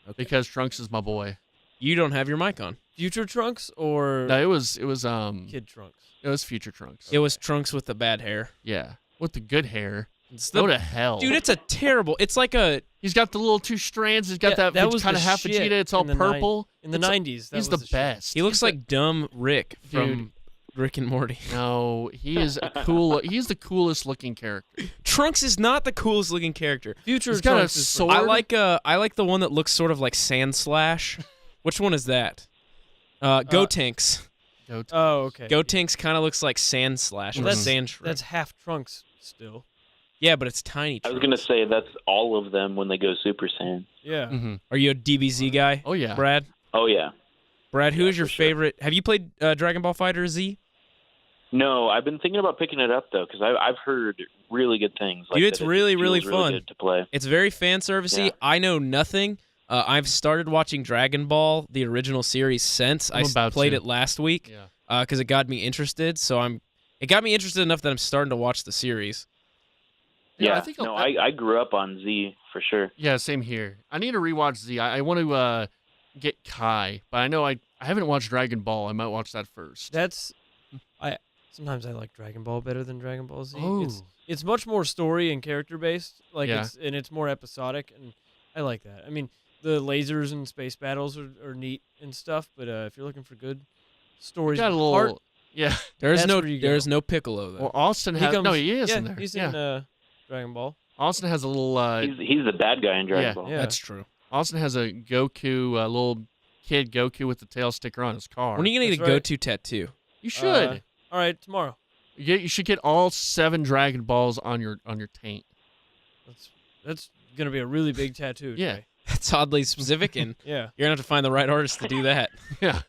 Speaker 3: Okay.
Speaker 2: because Trunks is my boy.
Speaker 3: You don't have your mic on.
Speaker 4: Future Trunks or
Speaker 2: No, it was
Speaker 4: Kid Trunks?
Speaker 2: it was Future Trunks.
Speaker 3: It was Trunks with the bad hair.
Speaker 2: Yeah, with the good hair.
Speaker 3: It's
Speaker 2: Go to hell,
Speaker 3: Dude, it's a terrible. It's like a.
Speaker 2: He's got the little two strands. He's got
Speaker 4: Yeah,
Speaker 2: that,
Speaker 4: that was
Speaker 2: kind of
Speaker 4: the
Speaker 2: half
Speaker 4: shit
Speaker 2: Vegeta. It's all
Speaker 4: in the
Speaker 2: purple.
Speaker 4: In the
Speaker 2: It's-
Speaker 4: 90s, that
Speaker 2: He's
Speaker 4: was
Speaker 2: the
Speaker 4: shit.
Speaker 2: best.
Speaker 3: He looks like dumb Rick from Rick and Morty.
Speaker 2: No, he is a cool. He's the coolest looking character.
Speaker 3: Trunks is not the coolest looking character.
Speaker 4: Future
Speaker 2: He's got a
Speaker 4: Trunks is
Speaker 2: sword.
Speaker 3: I like the one that looks sort of like Sand Slash. Which one is that? Gotenks.
Speaker 4: Oh, okay.
Speaker 3: Gotenks kind of looks like Sand Slash
Speaker 4: Well,
Speaker 3: or
Speaker 4: that's-
Speaker 3: Sand Shrimp.
Speaker 4: That's half Trunks still.
Speaker 3: Yeah, but it's tiny.
Speaker 5: I was
Speaker 3: Trunks.
Speaker 5: gonna say that's all of them when they go Super Saiyan.
Speaker 4: Yeah.
Speaker 2: Mm-hmm.
Speaker 3: Are you a DBZ guy?
Speaker 2: Oh yeah.
Speaker 3: Brad.
Speaker 5: Oh yeah.
Speaker 3: Brad, who
Speaker 5: Yeah,
Speaker 3: is your
Speaker 5: for sure.
Speaker 3: favorite? Have you played Dragon Ball Fighter Z?
Speaker 5: No, I've been thinking about picking it up though because I've heard really good things.
Speaker 3: Dude, it's
Speaker 5: that it
Speaker 3: really,
Speaker 5: feels
Speaker 3: really fun.
Speaker 5: good to play.
Speaker 3: It's very fan servicey.
Speaker 5: Yeah.
Speaker 3: I know nothing. I've started watching Dragon Ball, the original series, since
Speaker 2: I'm about
Speaker 3: played
Speaker 2: to.
Speaker 3: it last week
Speaker 2: Yeah.
Speaker 3: because it got me interested. So it got me interested enough that I'm starting to watch the series.
Speaker 2: Yeah,
Speaker 5: Yeah,
Speaker 2: I think
Speaker 5: no, I grew up on Z for sure.
Speaker 2: Yeah, same here. I need to rewatch Z. I want to get Kai, but I know I haven't watched Dragon Ball. I might watch that first.
Speaker 4: That's sometimes I like Dragon Ball better than Dragon Ball Z.
Speaker 2: Oh.
Speaker 4: It's much more story and character based. Like
Speaker 2: Yeah.
Speaker 4: it's more episodic, and I like that. I mean, the lasers and space battles are neat and stuff, but if you're looking for good stories,
Speaker 2: Got a
Speaker 4: with
Speaker 2: little.
Speaker 4: heart,
Speaker 2: Yeah.
Speaker 3: There's
Speaker 4: That's
Speaker 3: no
Speaker 4: where you go.
Speaker 3: there's no Piccolo though.
Speaker 2: Well, Austin
Speaker 4: he
Speaker 2: has.
Speaker 4: comes.
Speaker 2: No, he is
Speaker 4: yeah,
Speaker 2: in there.
Speaker 4: He's
Speaker 2: yeah.
Speaker 4: in Dragon Ball.
Speaker 2: Austin has a little.
Speaker 5: He's the bad guy in Dragon
Speaker 2: yeah.
Speaker 5: Ball.
Speaker 4: Yeah.
Speaker 3: That's true.
Speaker 2: Austin has a Goku, a little kid Goku with the tail sticker on his car.
Speaker 3: When are you gonna get a
Speaker 4: That's right.
Speaker 3: go-to tattoo?
Speaker 2: You should.
Speaker 4: All right, tomorrow.
Speaker 2: You should get all 7 Dragon Balls on your taint.
Speaker 4: That's gonna be a really big tattoo.
Speaker 2: Yeah.
Speaker 4: Trey.
Speaker 3: That's oddly specific, and
Speaker 4: Yeah.
Speaker 3: you're gonna have to find the right artist to do that.
Speaker 2: Yeah.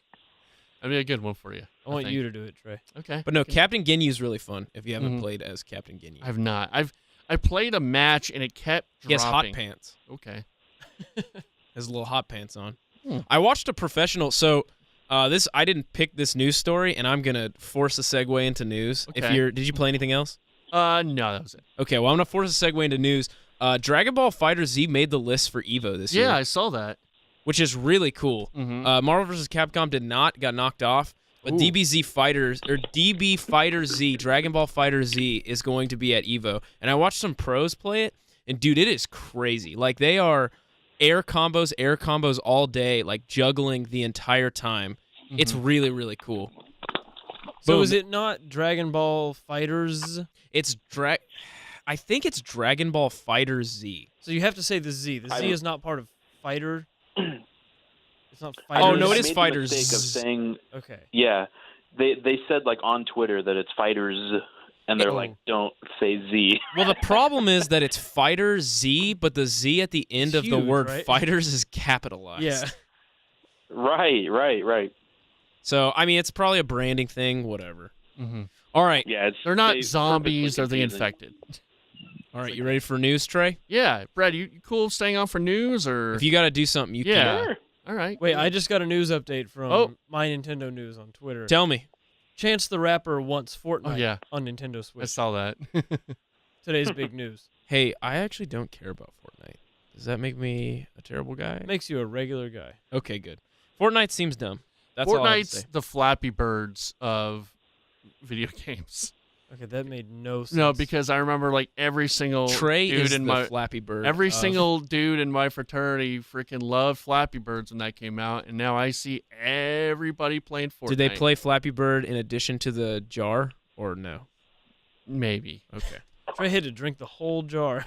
Speaker 2: That'd be a good one for you.
Speaker 4: I want
Speaker 2: think.
Speaker 4: you to do it, Trey.
Speaker 2: Okay.
Speaker 3: But no, Captain Ginyu is really fun if you haven't
Speaker 2: Mhm.
Speaker 3: played as Captain Ginyu.
Speaker 2: I've not. I played a match and it kept dropping.
Speaker 3: He has hot pants.
Speaker 2: Okay.
Speaker 3: Has little hot pants on.
Speaker 2: Hmm.
Speaker 3: I watched a professional. So this I didn't pick this news story, and I'm gonna force a segue into news. If
Speaker 2: Okay.
Speaker 3: did you play anything else?
Speaker 2: No, that was it.
Speaker 3: Okay, well I'm gonna force a segue into news. Dragon Ball Fighter Z made the list for Evo this year.
Speaker 2: Yeah, I saw that.
Speaker 3: Which is really cool.
Speaker 2: Mm-hmm.
Speaker 3: Marvel vs. Capcom did not, got knocked off. But
Speaker 2: Ooh.
Speaker 3: DB Fighter Z, Dragon Ball Fighter Z is going to be at Evo. And I watched some pros play it, and dude, it is crazy. Like they are air combos all day, like juggling the entire time. It's really, really cool.
Speaker 4: So
Speaker 3: Boom.
Speaker 4: is it not Dragon Ball Fighters?
Speaker 3: It's I think it's Dragon Ball Fighter Z.
Speaker 4: So you have to say the Z. The
Speaker 5: I
Speaker 4: Z
Speaker 5: don't-
Speaker 4: is not part of Fighter. It's not Fighter.
Speaker 3: Oh, no,
Speaker 5: I
Speaker 3: it is
Speaker 5: made the
Speaker 3: Fighters.
Speaker 5: mistake of saying,
Speaker 4: Okay.
Speaker 5: yeah, they said like on Twitter that it's Fighters, and they're
Speaker 4: Oh.
Speaker 5: like, don't say Z.
Speaker 3: Well, the problem is that it's Fighter Z, but the Z at the end
Speaker 4: It's
Speaker 3: of the
Speaker 4: huge,
Speaker 3: word
Speaker 4: right?
Speaker 3: Fighters is capitalized.
Speaker 4: Yeah.
Speaker 5: Right.
Speaker 3: So, I mean, it's probably a branding thing, whatever.
Speaker 2: Mm-hmm.
Speaker 3: All right.
Speaker 5: Yeah,
Speaker 2: They're not
Speaker 5: they
Speaker 2: zombies, they're
Speaker 5: purposely
Speaker 2: the
Speaker 5: confusing.
Speaker 2: infected.
Speaker 3: All right, you ready for news, Trey?
Speaker 2: Yeah, Brad, you cool staying on for news or?
Speaker 3: If you got to do something, you
Speaker 2: Yeah.
Speaker 5: Sure.
Speaker 2: All right.
Speaker 4: Wait, I just got a news update from
Speaker 2: Oh.
Speaker 4: My Nintendo News on Twitter.
Speaker 3: can. Tell me.
Speaker 4: Chance the Rapper wants Fortnite
Speaker 2: Oh yeah,
Speaker 4: on Nintendo
Speaker 2: I
Speaker 4: Switch.
Speaker 2: saw that.
Speaker 4: Today's big news.
Speaker 3: Hey, I actually don't care about Fortnite. Does that make me a terrible guy?
Speaker 4: Makes you a regular guy.
Speaker 3: Okay, good. Fortnite seems dumb. That's all I have to
Speaker 2: Fortnite's
Speaker 3: say.
Speaker 2: the Flappy Birds of video games.
Speaker 4: Okay, that made no sense.
Speaker 2: No, because I remember like every single
Speaker 3: Trey
Speaker 2: dude
Speaker 3: is
Speaker 2: in
Speaker 3: the
Speaker 2: my
Speaker 3: Flappy Bird.
Speaker 2: every
Speaker 3: of-
Speaker 2: single dude in my fraternity freaking loved Flappy Birds when that came out, and now I see everybody playing Fortnite.
Speaker 3: Did they play Flappy Bird in addition to the jar or no?
Speaker 2: Maybe
Speaker 3: Okay.
Speaker 4: Trey had to drink the whole jar.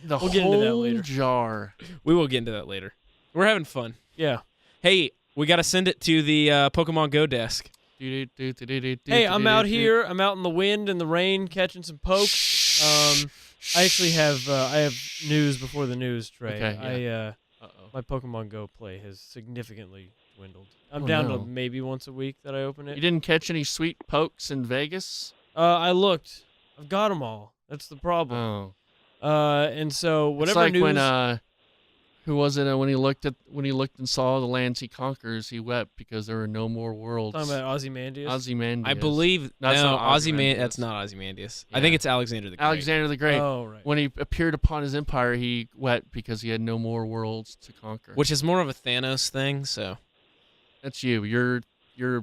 Speaker 2: the
Speaker 4: We'll get
Speaker 2: whole
Speaker 4: into that later.
Speaker 2: jar.
Speaker 3: We will get into that later. We're having fun.
Speaker 4: Yeah.
Speaker 3: Hey, we got to send it to the Pokemon Go desk.
Speaker 4: Hey, I'm out here. I'm out in the wind and the rain catching some pokes. I actually have I have news before the news, Trey.
Speaker 2: Okay,
Speaker 4: I my Pokemon Go play has significantly dwindled. I'm
Speaker 2: Oh,
Speaker 4: down
Speaker 2: no.
Speaker 4: to maybe once a week that I open
Speaker 2: You
Speaker 4: it.
Speaker 2: didn't catch any sweet pokes in Vegas?
Speaker 4: I looked. I've got them all. That's the problem.
Speaker 2: Oh,
Speaker 4: And so
Speaker 2: it's
Speaker 4: whatever
Speaker 2: like
Speaker 4: news.
Speaker 2: when Who was it? When he looked and saw the lands he conquers, he wept because there were no more worlds.
Speaker 4: Talking about Ozymandias.
Speaker 2: Ozymandias.
Speaker 3: I believe
Speaker 2: That's
Speaker 3: no,
Speaker 2: not Ozymandias.
Speaker 3: That's not Ozymandias. I
Speaker 2: Yeah.
Speaker 3: think it's Alexander the Great.
Speaker 2: Alexander the Great.
Speaker 4: Oh, right.
Speaker 2: When he appeared upon his empire, he wept because he had no more worlds to conquer.
Speaker 3: Which is more of a Thanos thing. So
Speaker 2: That's you. You're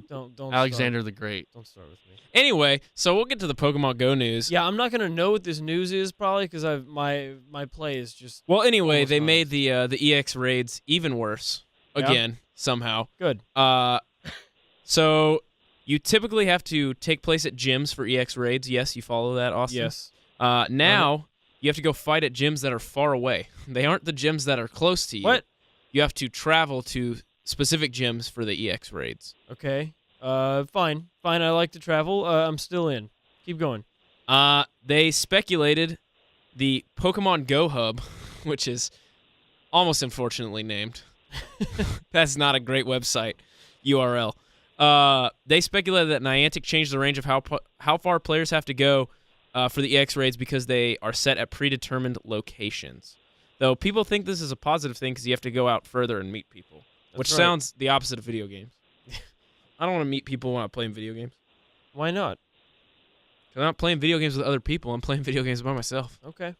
Speaker 4: Don't
Speaker 2: Alexander the Great.
Speaker 4: Don't start with me.
Speaker 3: anyway, so we'll get to the Pokemon Go news.
Speaker 4: Yeah, I'm not gonna know what this news is probably because my play is just
Speaker 3: Well, anyway,
Speaker 4: Almost
Speaker 3: they
Speaker 4: honest.
Speaker 3: made the EX raids even worse
Speaker 4: Yeah.
Speaker 3: again somehow.
Speaker 4: good.
Speaker 3: So you typically have to take place at gyms for EX raids. Yes, you follow that, Austin?
Speaker 4: Yes.
Speaker 3: Now you have to go fight at gyms that are far away. They aren't the gyms that are close to you.
Speaker 4: What?
Speaker 3: You have to travel to specific gyms for the EX raids.
Speaker 4: Okay. Fine. I like to travel. I'm still in. Keep going.
Speaker 3: They speculated the Pokemon Go Hub, which is almost unfortunately named. That's not a great website URL. They speculated that Niantic changed the range of how far players have to go for the EX raids because they are set at predetermined locations. Though people think this is a positive thing because you have to go out further and meet people, which
Speaker 4: right.
Speaker 3: sounds the opposite of video games. I don't want to meet people when I'm playing video games.
Speaker 4: Why not?
Speaker 3: 'Cause I'm not playing video games with other people. I'm playing video games by myself.
Speaker 4: Okay.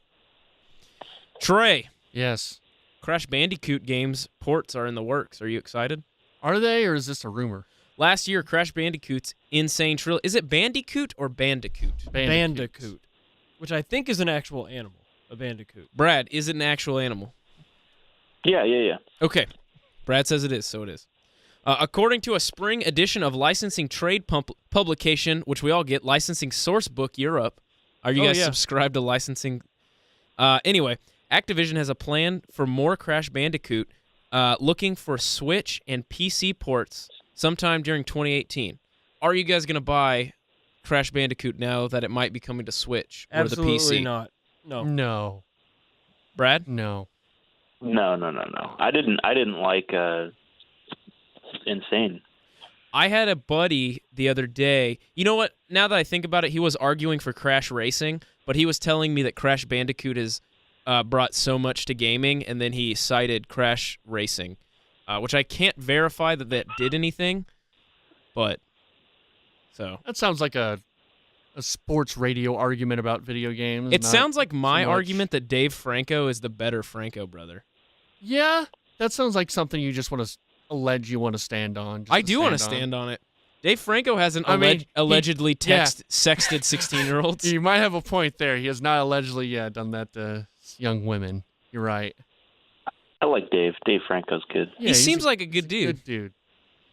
Speaker 3: Trey,
Speaker 2: Yes.
Speaker 3: Crash Bandicoot games ports are in the works. Are you excited?
Speaker 2: Are they, or is this a rumor?
Speaker 3: Last year, Crash Bandicoot's Insane Trilogy. Is it Bandicoot or Bandicoot?
Speaker 4: Bandicoot, which I think is an actual animal. A bandicoot.
Speaker 3: Brad, is it an actual animal?
Speaker 5: Yeah.
Speaker 3: Okay. Brad says it is, so it is. According to a spring edition of Licensing Trade publication, which we all get, Licensing Sourcebook Europe. Are you guys subscribed to licensing? Anyway, Activision has a plan for more Crash Bandicoot, looking for Switch and PC ports sometime during 2018. Are you guys going to buy Crash Bandicoot now that it might be coming to Switch or the PC?
Speaker 4: Absolutely not. No.
Speaker 2: No.
Speaker 3: Brad?
Speaker 2: No.
Speaker 5: No. I didn't like Insane.
Speaker 3: I had a buddy the other day. You know what? Now that I think about it, he was arguing for Crash Racing, but he was telling me that Crash Bandicoot has brought so much to gaming, and then he cited Crash Racing, which I can't verify that did anything, but so.
Speaker 2: That sounds like a sports radio argument about video games.
Speaker 3: It
Speaker 2: not
Speaker 3: sounds like my
Speaker 2: so much-
Speaker 3: argument that Dave Franco is the better Franco brother.
Speaker 2: Yeah, that sounds like something you just want to allege you want to stand on.
Speaker 3: I do want to stand on it. Dave Franco hasn't allegedly sexted 16-year-olds.
Speaker 2: You might have a point there. He has not allegedly done that to young women. You're right.
Speaker 5: I like Dave. Dave Franco's good.
Speaker 2: Yeah,
Speaker 3: he seems like a good dude.
Speaker 2: Good dude.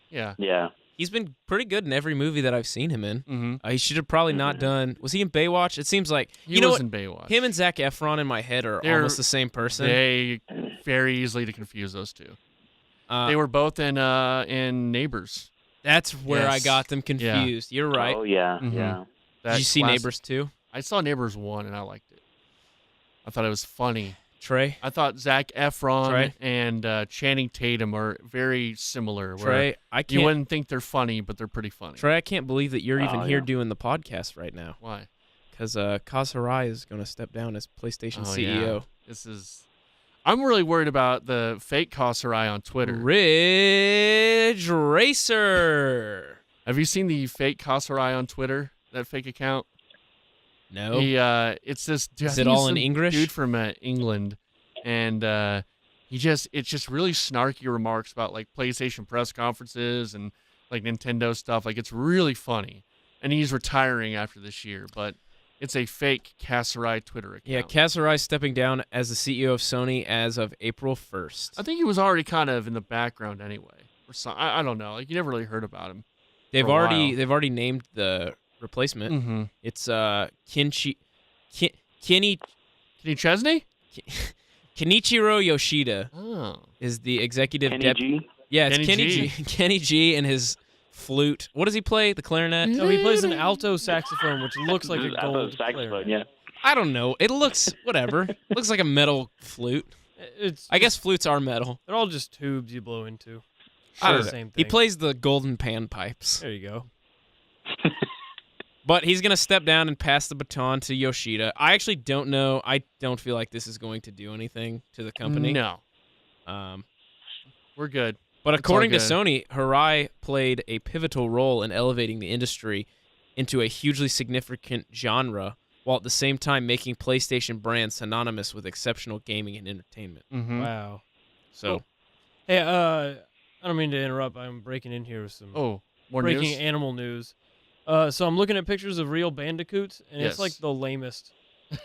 Speaker 2: Yeah.
Speaker 5: Yeah.
Speaker 3: He's been pretty good in every movie that I've seen him in.
Speaker 2: Mm-hmm.
Speaker 3: He should have probably not done. Was he in Baywatch? It seems like
Speaker 2: He
Speaker 3: know
Speaker 2: was
Speaker 3: what?
Speaker 2: in Baywatch.
Speaker 3: Him and Zac Efron in my head are
Speaker 2: They're-
Speaker 3: almost the same person.
Speaker 2: They very easily to confuse those two.
Speaker 3: Uh,
Speaker 2: They were both in Neighbors.
Speaker 3: That's where I
Speaker 2: Yes.
Speaker 3: got them confused. You're right.
Speaker 5: Oh yeah.
Speaker 2: Mhm.
Speaker 5: Yeah.
Speaker 3: Did you see
Speaker 2: classic-
Speaker 3: Neighbors 2?
Speaker 2: I saw Neighbors 1 and I liked it. I thought it was funny.
Speaker 3: Trey?
Speaker 2: I thought Zac Efron
Speaker 3: Trey?
Speaker 2: and Channing Tatum are very similar. Where
Speaker 3: Trey, I
Speaker 2: you
Speaker 3: can't.
Speaker 2: wouldn't think they're funny, but they're pretty funny.
Speaker 3: Trey, I can't believe that you're even
Speaker 5: Oh,
Speaker 3: here
Speaker 5: yeah.
Speaker 3: doing the podcast right now.
Speaker 2: Why?
Speaker 3: Because Kaz Hirai is going to step down as PlayStation CEO.
Speaker 2: Yeah. This is. I'm really worried about the fake Kasurai on Twitter.
Speaker 3: Ridge Racer.
Speaker 2: Have you seen the fake Kasurai on Twitter? That fake account.
Speaker 3: No.
Speaker 2: He it's this. I
Speaker 3: Is
Speaker 2: think
Speaker 3: it all
Speaker 2: he's
Speaker 3: in
Speaker 2: some
Speaker 3: English?
Speaker 2: Dude from England, and it's just really snarky remarks about like PlayStation press conferences and like Nintendo stuff. Like it's really funny, and he's retiring after this year, but it's a fake Kasurai Twitter account.
Speaker 3: Yeah, Kaz Hirai stepping down as the CEO of Sony as of April 1st.
Speaker 2: I think he was already kind of in the background anyway, or so. I don't know. Like you never really heard about him.
Speaker 3: They've
Speaker 2: for a
Speaker 3: already
Speaker 2: while.
Speaker 3: they've already named the replacement.
Speaker 2: Mm-hmm.
Speaker 3: It's Kenny
Speaker 2: Kenny Chesney?
Speaker 3: Kenichiro Yoshida
Speaker 2: Oh,
Speaker 3: is the executive
Speaker 5: Kenny
Speaker 3: deputy.
Speaker 5: G.
Speaker 3: Yeah, it's
Speaker 2: Kenny
Speaker 3: Kenny
Speaker 2: G.
Speaker 3: G. Kenny G and his flute. What does he play? The clarinet?
Speaker 4: No, he plays an alto saxophone, which looks like a
Speaker 5: I thought it was
Speaker 4: gold
Speaker 5: saxophone.
Speaker 4: clarinet.
Speaker 5: Yeah.
Speaker 3: I don't know. It looks whatever. looks like a metal flute.
Speaker 4: It's
Speaker 3: I guess flutes are metal.
Speaker 4: they're all just tubes you blow into.
Speaker 3: I don't
Speaker 4: Sure.
Speaker 3: know.
Speaker 4: Same
Speaker 3: He
Speaker 4: thing.
Speaker 3: plays the golden panpipes.
Speaker 4: There you go.
Speaker 3: But he's going to step down and pass the baton to Yoshida. I actually don't know. I don't feel like this is going to do anything to the company.
Speaker 2: No. We're good.
Speaker 3: But
Speaker 2: It's
Speaker 3: according to
Speaker 2: all good.
Speaker 3: Sony, Harai played a pivotal role in elevating the industry into a hugely significant genre, while at the same time making PlayStation brands synonymous with exceptional gaming and entertainment.
Speaker 2: Mm-hmm.
Speaker 4: Wow.
Speaker 3: So,
Speaker 4: Hey, I don't mean to interrupt. I'm breaking in here with some
Speaker 2: Oh, more
Speaker 4: breaking
Speaker 2: news?
Speaker 4: animal news. So I'm looking at pictures of real bandicoots, and it's like
Speaker 2: Yes.
Speaker 4: the lamest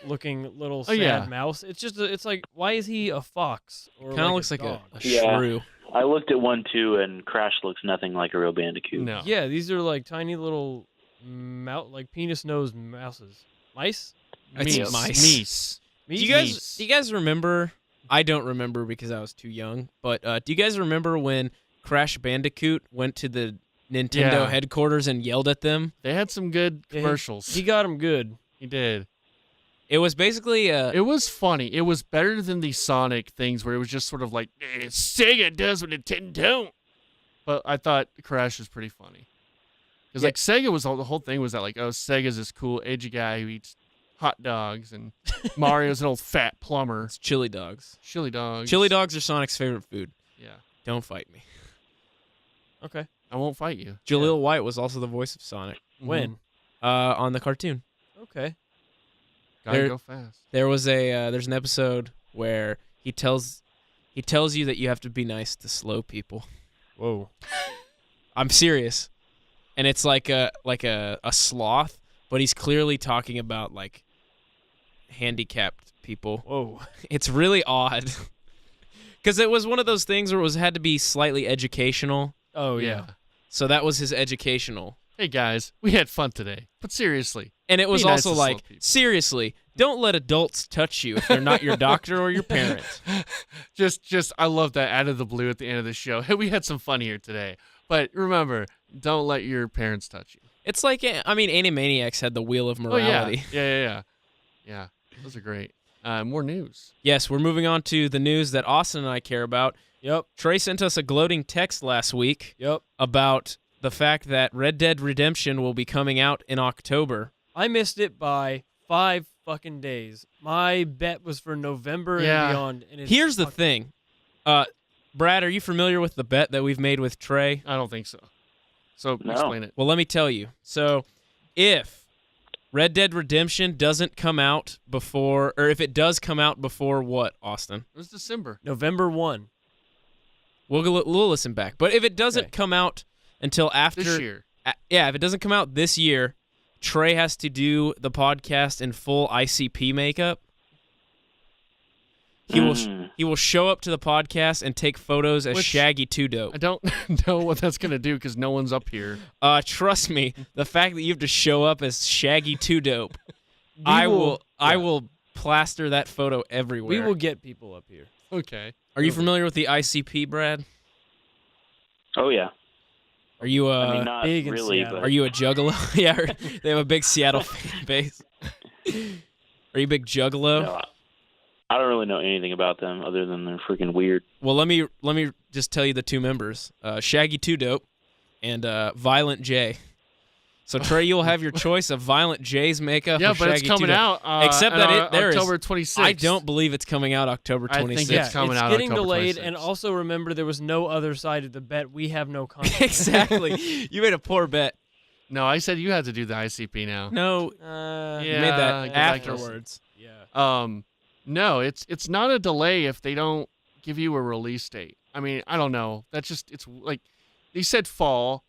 Speaker 4: looking little
Speaker 2: Oh,
Speaker 4: sad
Speaker 2: yeah.
Speaker 4: mouse. It's just, it's like, why is he a fox? Or
Speaker 3: kind of looks like
Speaker 4: dog?
Speaker 3: a
Speaker 5: Yeah.
Speaker 3: shrew.
Speaker 5: I looked at one too, and Crash looks nothing like a real bandicoot.
Speaker 2: No.
Speaker 4: Yeah, these are like tiny little like penis-nosed mouses. Mice?
Speaker 3: It's
Speaker 2: Meese.
Speaker 3: mice.
Speaker 2: Meese.
Speaker 3: Do you guys remember? I don't remember because I was too young. But do you guys remember when Crash Bandicoot went to the Nintendo
Speaker 2: Yeah.
Speaker 3: headquarters and yelled at them?
Speaker 2: They had some good
Speaker 4: Yeah,
Speaker 2: commercials.
Speaker 4: He got him good.
Speaker 2: He did.
Speaker 3: It was basically
Speaker 2: It was funny. It was better than the Sonic things where it was just sort of like, Sega does what Nintendo don't. But I thought Crash was pretty funny. Because like Sega was the whole thing was that like, oh, Sega's this cool edgy guy who eats hot dogs, and Mario's an old fat plumber.
Speaker 3: it's chili dogs.
Speaker 2: Chili dogs.
Speaker 3: Chili dogs are Sonic's favorite food.
Speaker 2: Yeah.
Speaker 3: Don't fight me.
Speaker 4: Okay.
Speaker 2: I won't fight you.
Speaker 3: Jaleel White was also the voice of Sonic
Speaker 4: When?
Speaker 3: on the cartoon.
Speaker 4: Okay.
Speaker 2: Gotta
Speaker 3: There-
Speaker 2: go fast.
Speaker 3: There was there's an episode where he tells you that you have to be nice to slow people.
Speaker 4: Whoa.
Speaker 3: I'm serious. And it's like a sloth, but he's clearly talking about like handicapped people.
Speaker 4: Whoa.
Speaker 3: It's really odd. Cuz it was one of those things where it had to be slightly educational.
Speaker 4: Oh,
Speaker 2: Yeah.
Speaker 4: yeah.
Speaker 3: So that was his educational.
Speaker 2: Hey guys, we had fun today. But seriously,
Speaker 3: And it was
Speaker 2: Be nice
Speaker 3: also
Speaker 2: to slow
Speaker 3: like,
Speaker 2: people.
Speaker 3: seriously, don't let adults touch you if they're not your doctor or your parent.
Speaker 2: just I love that out of the blue at the end of the show. Hey, we had some fun here today. But remember, don't let your parents touch you.
Speaker 3: It's like, I mean, Animaniacs had the wheel of
Speaker 2: Oh
Speaker 3: morality.
Speaker 2: yeah. Yeah. Those are great. More news.
Speaker 3: Yes, we're moving on to the news that Austin and I care about.
Speaker 4: Yep.
Speaker 3: Trey sent us a gloating text last week
Speaker 4: Yep.
Speaker 3: about the fact that Red Dead Redemption will be coming out in October.
Speaker 4: I missed it by 5 fucking days. My bet was for November
Speaker 2: Yeah.
Speaker 4: and beyond. And it's
Speaker 3: Here's the thing. Brad, are you familiar with the bet that we've made with Trey?
Speaker 2: I don't think so. So
Speaker 5: No.
Speaker 2: explain it.
Speaker 3: Well, let me tell you. So, if Red Dead Redemption doesn't come out before, or if it does come out before what, Austin?
Speaker 2: It was December.
Speaker 4: November 1.
Speaker 3: We'll listen back. But if it doesn't
Speaker 4: Okay.
Speaker 3: come out until after
Speaker 2: This year.
Speaker 3: Yeah, if it doesn't come out this year, Trey has to do the podcast in full ICP makeup. He will show up to the podcast and take photos as
Speaker 2: Which-
Speaker 3: Shaggy 2 Dope.
Speaker 2: I don't know what that's gonna do because no one's up here.
Speaker 3: Trust me, the fact that you have to show up as Shaggy 2 Dope, I will plaster that photo everywhere.
Speaker 4: We will get people up here.
Speaker 2: Okay.
Speaker 3: Are you familiar with the ICP, Brad?
Speaker 5: Oh yeah.
Speaker 3: Are you
Speaker 5: I mean, not
Speaker 4: big in
Speaker 5: really,
Speaker 4: Seattle.
Speaker 5: but
Speaker 3: are you a juggalo? Yeah, they have a big Seattle fan base. Are you a big juggalo?
Speaker 5: no, I don't really know anything about them other than they're freaking weird.
Speaker 3: Well, let me just tell you the two members: Shaggy 2 Dope and Violent J. So Trey, you'll have your choice of Violent J's makeup.
Speaker 2: Yeah,
Speaker 3: or
Speaker 2: but it's
Speaker 3: Shaggy 2
Speaker 2: coming
Speaker 3: Dope.
Speaker 2: out.
Speaker 3: Except that
Speaker 2: on
Speaker 3: there is
Speaker 2: October 26th.
Speaker 3: I don't believe it's coming out October
Speaker 2: I
Speaker 3: 26th.
Speaker 2: think
Speaker 4: Yeah,
Speaker 2: it's coming out
Speaker 4: getting
Speaker 2: October
Speaker 4: delayed,
Speaker 2: 26th.
Speaker 4: and also remember there was no other side of the bet. We have no content.
Speaker 3: Exactly. You made a poor bet.
Speaker 2: No, I said you had to do the ICP now.
Speaker 3: No,
Speaker 2: Yeah,
Speaker 3: you made that
Speaker 2: get back to us.
Speaker 3: afterwards.
Speaker 4: Yeah.
Speaker 2: No, it's not a delay if they don't give you a release date. I mean, I don't know. That's just it's like they said fall.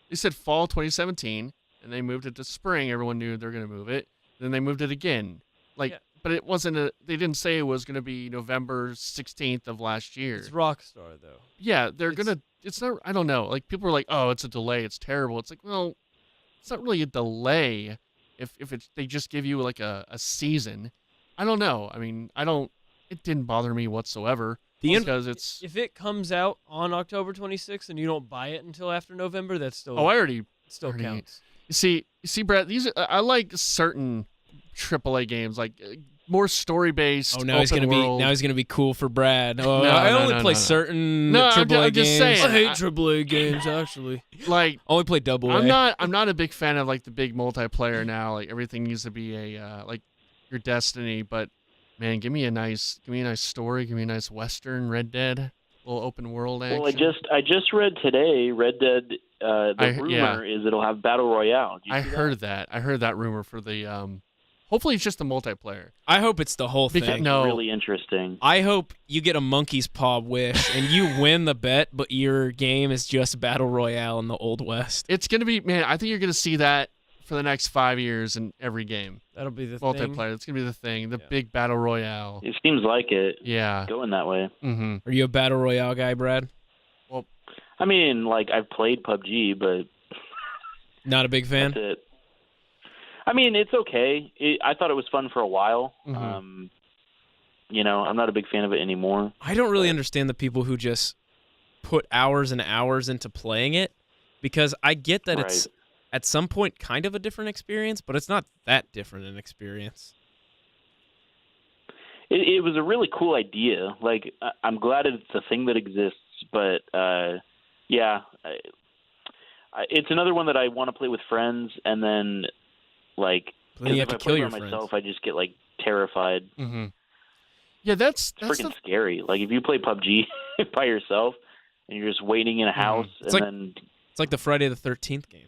Speaker 2: They said fall 2017, and they moved it to spring. Everyone knew they're gonna move it. Then they moved it again. Like,
Speaker 4: Yeah.
Speaker 2: but it wasn't a. They didn't say it was gonna be November 16th of last year.
Speaker 4: It's Rockstar, though.
Speaker 2: Yeah, they're
Speaker 4: It's-
Speaker 2: gonna. It's not. I don't know. Like people are like, oh, it's a delay. It's terrible. It's like, well, it's not really a delay. If it's they just give you like a season. I don't know. I mean, I don't. It didn't bother me whatsoever because it's.
Speaker 4: If it comes out on October 26th and you don't buy it until after November, that's still
Speaker 2: Oh, I already.
Speaker 4: still
Speaker 2: already-
Speaker 4: counts.
Speaker 2: You see, Brett. These I like certain AAA games, like more story based.
Speaker 3: Oh, now he's gonna be cool for Brad. Oh,
Speaker 2: No,
Speaker 3: I
Speaker 2: no,
Speaker 3: only
Speaker 2: no,
Speaker 3: play
Speaker 2: no.
Speaker 3: certain
Speaker 2: No, I'm
Speaker 3: AAA
Speaker 2: just
Speaker 3: games.
Speaker 2: saying.
Speaker 4: I hate AAA games, actually.
Speaker 2: like.
Speaker 3: Only play double A.
Speaker 2: I'm not a big fan of like the big multiplayer now. Like everything needs to be a like your Destiny, but man, give me a nice story, give me a nice Western Red Dead. little open world action.
Speaker 5: Well, I just read today, Red Dead. The rumor is it'll have battle royale.
Speaker 2: I heard that. I heard that rumor for the. Hopefully, it's just the multiplayer.
Speaker 3: I hope it's the whole thing.
Speaker 2: No,
Speaker 5: really interesting.
Speaker 3: I hope you get a monkey's paw wish and you win the bet, but your game is just battle royale in the Old West.
Speaker 2: It's gonna be, man. I think you're gonna see that for the next 5 years in every game.
Speaker 4: That'll be the
Speaker 2: multiplayer.
Speaker 4: thing.
Speaker 2: It's gonna be the thing. The big battle royale.
Speaker 5: It seems like it.
Speaker 2: Yeah,
Speaker 5: going that way.
Speaker 2: Mm-hmm.
Speaker 3: Are you a battle royale guy, Brad?
Speaker 2: Well,
Speaker 5: I mean, like I've played PUBG, but
Speaker 3: not a big fan.
Speaker 5: That's it. I mean, it's okay. I thought it was fun for a while.
Speaker 2: Mm-hmm.
Speaker 5: I'm not a big fan of it anymore.
Speaker 3: I don't really understand the people who just put hours and hours into playing it, because I get that it's at some point kind of a different experience, but it's not that different an experience.
Speaker 5: It was a really cool idea. Like, I'm glad it's a thing that exists, but it's another one that I want to play with friends, and then
Speaker 3: you have to kill your
Speaker 5: friends.
Speaker 3: friends.
Speaker 5: Myself, I just get terrified.
Speaker 2: Mm-hmm. Yeah, that's
Speaker 5: freaking scary. Like if you play PUBG by yourself and you're just waiting in a house,
Speaker 3: it's like the Friday the 13th game.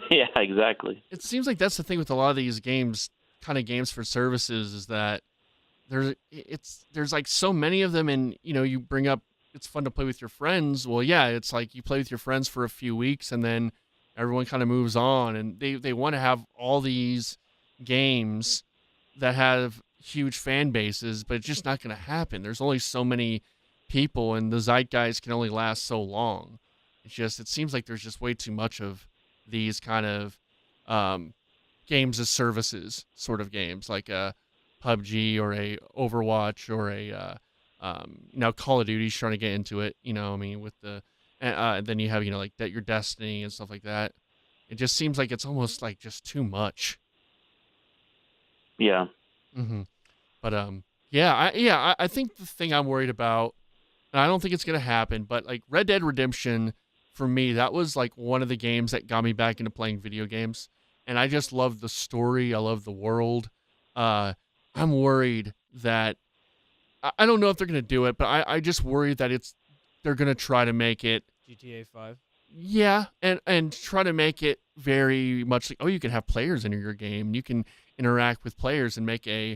Speaker 5: Yeah, exactly.
Speaker 2: It seems like that's the thing with a lot of these games, kind of games for services, is that there's like so many of them, and you bring up it's fun to play with your friends. Well, yeah, it's like you play with your friends for a few weeks and then everyone kind of moves on, and they want to have all these games that have huge fan bases, but it's just not going to happen. There's only so many people, and the zeitgeist can only last so long. It seems like there's just way too much of these kind of games as services sort of games, like a PUBG or a Overwatch or a now Call of Duty's trying to get into it. With the then you have like your Destiny and stuff like that. It just seems like it's almost like just too much.
Speaker 5: Yeah.
Speaker 2: Mm-hmm. But I think the thing I'm worried about, and I don't think it's gonna happen, but like Red Dead Redemption, for me, that was like one of the games that got me back into playing video games, and I just love the story. I love the world. I'm worried that I don't know if they're gonna do it, but I just worry that they're gonna try to make it
Speaker 4: GTA 5.
Speaker 2: Yeah, and try to make it very much like, you can have players in your game, you can interact with players and make in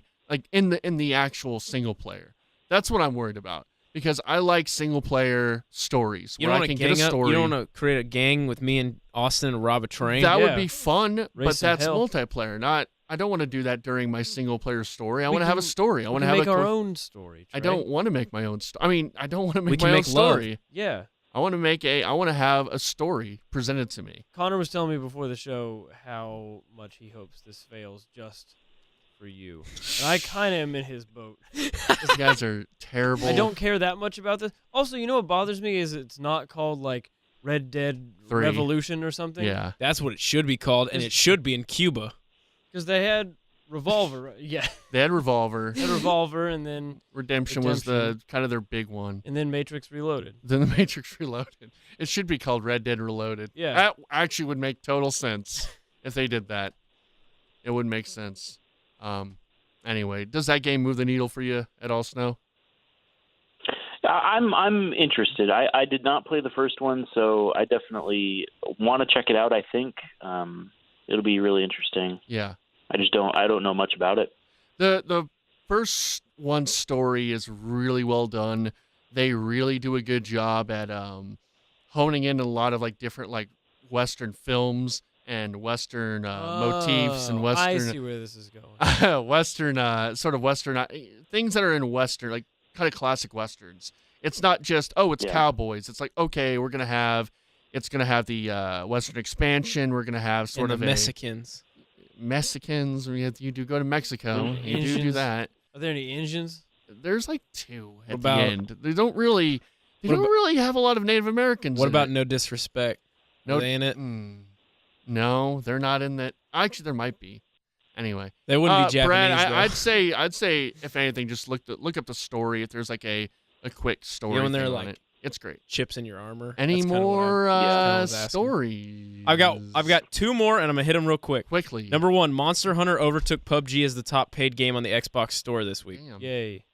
Speaker 2: the actual single player. That's what I'm worried about, because I like single player stories where I can get a story.
Speaker 3: You don't want to create a gang with me and Austin and rob a train?
Speaker 2: That would be fun, but that's
Speaker 4: hell.
Speaker 2: multiplayer. I don't want to do that during my single player story. I want to have a story. I want to have
Speaker 4: our own story. Trey.
Speaker 2: I don't want to make my own story. I mean, I don't want to make
Speaker 3: my
Speaker 2: own
Speaker 3: love.
Speaker 2: story.
Speaker 4: Yeah.
Speaker 2: I want to have a story presented to me.
Speaker 4: Connor was telling me before the show how much he hopes this fails just for you. And I kind of am in his boat.
Speaker 2: These guys are terrible.
Speaker 4: I don't care that much about this. Also, what bothers me is it's not called like Red Dead
Speaker 2: 3.
Speaker 4: Revolution or something.
Speaker 2: Yeah.
Speaker 3: That's what it should be called, and it should be in Cuba.
Speaker 4: Because they had Revolver, right? Yeah.
Speaker 2: They had Revolver.
Speaker 4: And then
Speaker 2: Redemption was the kind of their big one.
Speaker 4: And then Matrix Reloaded.
Speaker 2: It should be called Red Dead Reloaded.
Speaker 4: Yeah.
Speaker 2: That actually would make total sense if they did that. It would make sense. Anyway, does that game move the needle for you at all, Snow?
Speaker 5: I'm interested. I did not play the first one, so I definitely want to check it out. I think it'll be really interesting.
Speaker 2: Yeah.
Speaker 5: I don't know much about it.
Speaker 2: The first one story is really well done. They really do a good job at honing in a lot of like different like Western films and Western motifs and Western.
Speaker 4: I see where this is going.
Speaker 2: Western sort of Western things that are in Western, like kind of classic Westerns. It's not just it's cowboys. It's like, okay, it's gonna have the Western expansion. We're gonna have sort of Mexicans. You do go to Mexico. You do that.
Speaker 4: Are there any Indians?
Speaker 2: There's like 2 at the end. They don't really have a lot of Native Americans.
Speaker 3: What about No Disrespect? Are they in it?
Speaker 2: No, they're not in that. Actually, there might be. Anyway,
Speaker 3: they wouldn't be Japanese.
Speaker 2: Brad,
Speaker 3: though.
Speaker 2: I'd say if anything, just look up the story. If there's like a quick story,
Speaker 3: when they're
Speaker 2: on
Speaker 3: like
Speaker 2: it. It's great.
Speaker 3: Chips in your armor.
Speaker 2: Any
Speaker 3: That's
Speaker 2: more stories?
Speaker 3: I've got 2 more, and I'm gonna hit them real
Speaker 2: quickly.
Speaker 3: Number 1, Monster Hunter overtook PUBG as the top paid game on the Xbox Store this week.
Speaker 2: Damn.
Speaker 4: Yay!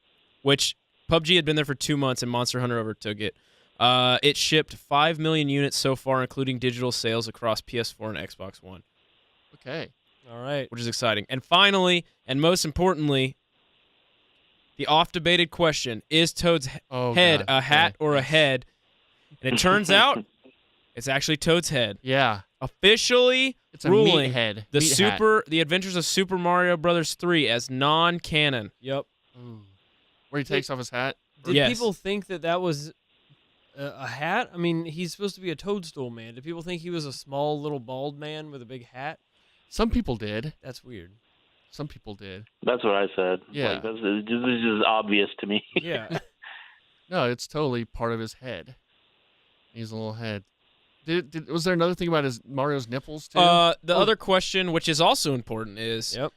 Speaker 3: Which PUBG had been there for 2 months, and Monster Hunter overtook it. It shipped 5 million units so far, including digital sales across PS4 and Xbox One.
Speaker 2: Okay.
Speaker 4: All right.
Speaker 3: Which is exciting. And finally, and most importantly, the oft-debated question, is Toad's head a hat or a head? And it turns out it's actually Toad's head.
Speaker 2: Yeah.
Speaker 3: Officially
Speaker 2: It's a
Speaker 3: ruling
Speaker 2: meathead.
Speaker 3: the Adventures of Super Mario Brothers 3 as non-canon.
Speaker 4: Yep.
Speaker 2: Where he takes off his hat.
Speaker 4: Did
Speaker 3: Yes.
Speaker 4: people think that was a hat? I mean, he's supposed to be a toadstool man. Did people think he was a small little bald man with a big hat?
Speaker 2: Some people did.
Speaker 4: That's weird.
Speaker 2: Some people did.
Speaker 5: That's what I said.
Speaker 2: Yeah.
Speaker 5: Like, this is obvious to me.
Speaker 4: Yeah.
Speaker 2: No, it's totally part of his head. He's a little head. Was there another thing about Mario's nipples too?
Speaker 3: The other question, which is also important, is
Speaker 4: Yep.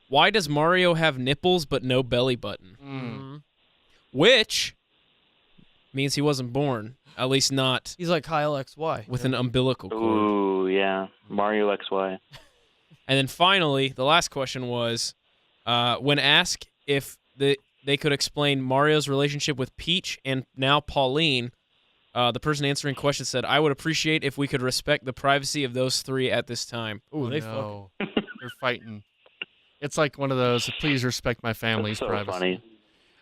Speaker 3: why does Mario have nipples but no belly button?
Speaker 4: Mm-hmm.
Speaker 3: Which means he wasn't born, at least not
Speaker 4: He's like Kyle XY.
Speaker 3: with an umbilical cord.
Speaker 5: Ooh, yeah. Mario XY.
Speaker 3: And then finally, the last question was, when asked if they could explain Mario's relationship with Peach and now Pauline, the person answering questions said, "I would appreciate if we could respect the privacy of those three at this time."
Speaker 4: Ooh, they
Speaker 2: no. They're fighting. It's like one of those, please respect my family's
Speaker 5: That's so
Speaker 2: privacy.
Speaker 5: funny.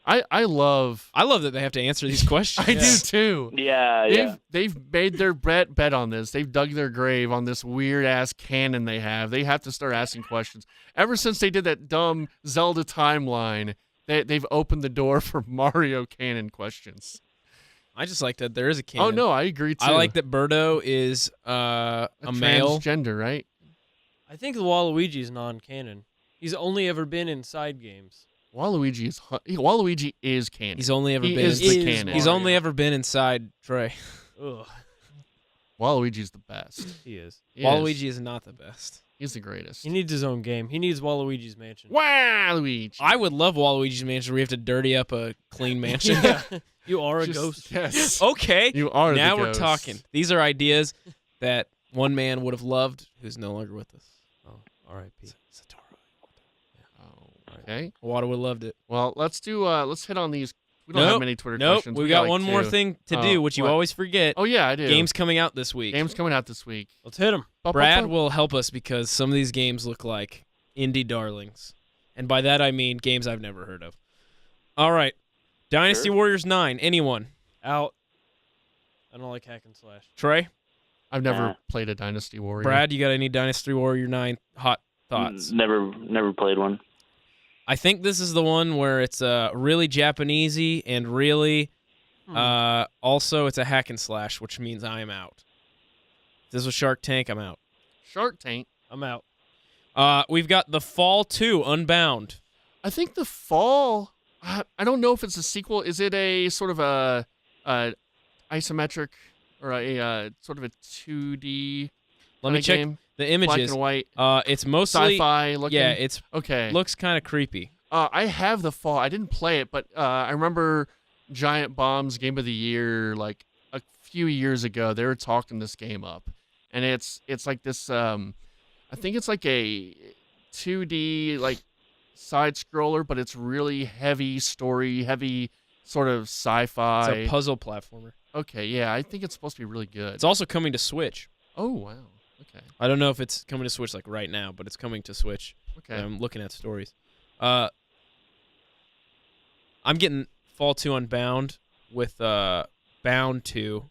Speaker 2: I love
Speaker 3: that they have to answer these questions.
Speaker 2: I do too.
Speaker 5: Yeah.
Speaker 2: They've made their bet on this. They've dug their grave on this weird ass canon they have. They have to start asking questions. Ever since they did that dumb Zelda timeline, they've opened the door for Mario canon questions.
Speaker 3: I just like that there is a canon.
Speaker 2: Oh no, I agree too.
Speaker 3: I like that Birdo is a male.
Speaker 2: Transgender, right?
Speaker 4: I think Waluigi's non-canon. He's only ever been inside games.
Speaker 2: Waluigi is canon.
Speaker 3: He's only ever
Speaker 2: He
Speaker 3: been.
Speaker 2: is the canon.
Speaker 3: He's only ever been inside Trey.
Speaker 4: Ugh.
Speaker 2: Waluigi's the best.
Speaker 4: He is.
Speaker 3: Waluigi is not the best.
Speaker 2: He's the greatest.
Speaker 4: He needs his own game. He needs Waluigi's Mansion.
Speaker 2: Waluigi.
Speaker 3: I would love Waluigi's Mansion where you have to dirty up a clean mansion.
Speaker 4: Yeah. You are a ghost.
Speaker 2: Yes.
Speaker 3: Okay.
Speaker 2: You are
Speaker 3: now
Speaker 2: the
Speaker 3: we're
Speaker 2: ghost.
Speaker 3: talking. These are ideas that one man would have loved who's no longer with us.
Speaker 4: Oh, R.I.P.
Speaker 3: Satoru.
Speaker 2: Okay.
Speaker 3: Wada would have loved it.
Speaker 2: Well, let's hit on these. We don't have many Twitter questions.
Speaker 3: We got
Speaker 2: like
Speaker 3: one more
Speaker 2: two.
Speaker 3: thing to do, which you
Speaker 2: what?
Speaker 3: always forget.
Speaker 2: Oh yeah, I do.
Speaker 3: Games coming out this week.
Speaker 2: Games coming out this week.
Speaker 4: Let's hit him.
Speaker 3: Brad will help us because some of these games look like indie darlings. And by that I mean games I've never heard of. All right. Dynasty Warriors 9. Anyone?
Speaker 4: Out. I don't like hack and slash.
Speaker 3: Trey?
Speaker 2: I've never played a Dynasty Warrior.
Speaker 3: Brad, you got any Dynasty Warrior 9 hot thoughts?
Speaker 5: Never played one.
Speaker 3: I think this is the one where it's really Japanesey and really also it's a hack and slash, which means I'm out. If this was Shark Tank, I'm out.
Speaker 2: Shark Tank.
Speaker 4: I'm out.
Speaker 3: We've got The Fall 2 Unbound.
Speaker 2: I think The Fall. I don't know if it's a sequel. Is it a sort of a isometric or a sort of a 2D?
Speaker 3: Let me check
Speaker 2: game?
Speaker 3: the images.
Speaker 2: Black and white.
Speaker 3: It's mostly
Speaker 2: Sci-fi looking.
Speaker 3: Yeah, it's
Speaker 2: okay.
Speaker 3: looks kind of creepy.
Speaker 2: I have The Fall. I didn't play it, but I remember Giant Bomb's Game of the Year like a few years ago. They were talking this game up, and it's like this. I think it's like a 2D like side scroller, but it's really heavy story, heavy sort of sci-fi.
Speaker 3: It's a puzzle platformer.
Speaker 2: Okay, yeah, I think it's supposed to be really good.
Speaker 3: It's also coming to Switch.
Speaker 2: Oh wow. Okay.
Speaker 3: I don't know if it's coming to Switch like right now, but it's coming to Switch.
Speaker 2: Okay.
Speaker 3: I'm looking at stories. I'm getting Fall 2 Unbound with Bound 2,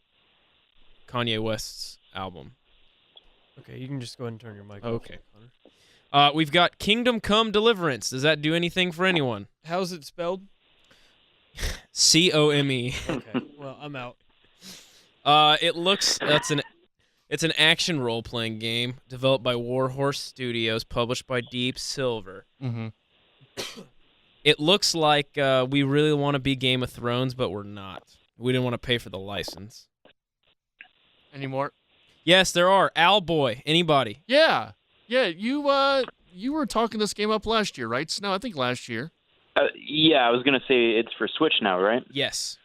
Speaker 3: Kanye West's album.
Speaker 4: Okay, you can just go ahead and turn your mic off.
Speaker 3: Okay. We've got Kingdom Come Deliverance. Does that do anything for anyone?
Speaker 4: How's it spelled?
Speaker 3: COME.
Speaker 4: Okay, well, I'm out.
Speaker 3: It's an action role-playing game developed by Warhorse Studios, published by Deep Silver.
Speaker 2: Mm-hmm.
Speaker 3: It looks like we really want to be Game of Thrones, but we're not. We didn't want to pay for the license.
Speaker 2: Any more?
Speaker 3: Yes, there are. Owlboy. Anybody?
Speaker 2: Yeah. Yeah, you were talking this game up last year, right? Snow, I think last year.
Speaker 5: Yeah, I was gonna say it's for Switch now, right?
Speaker 3: Yes.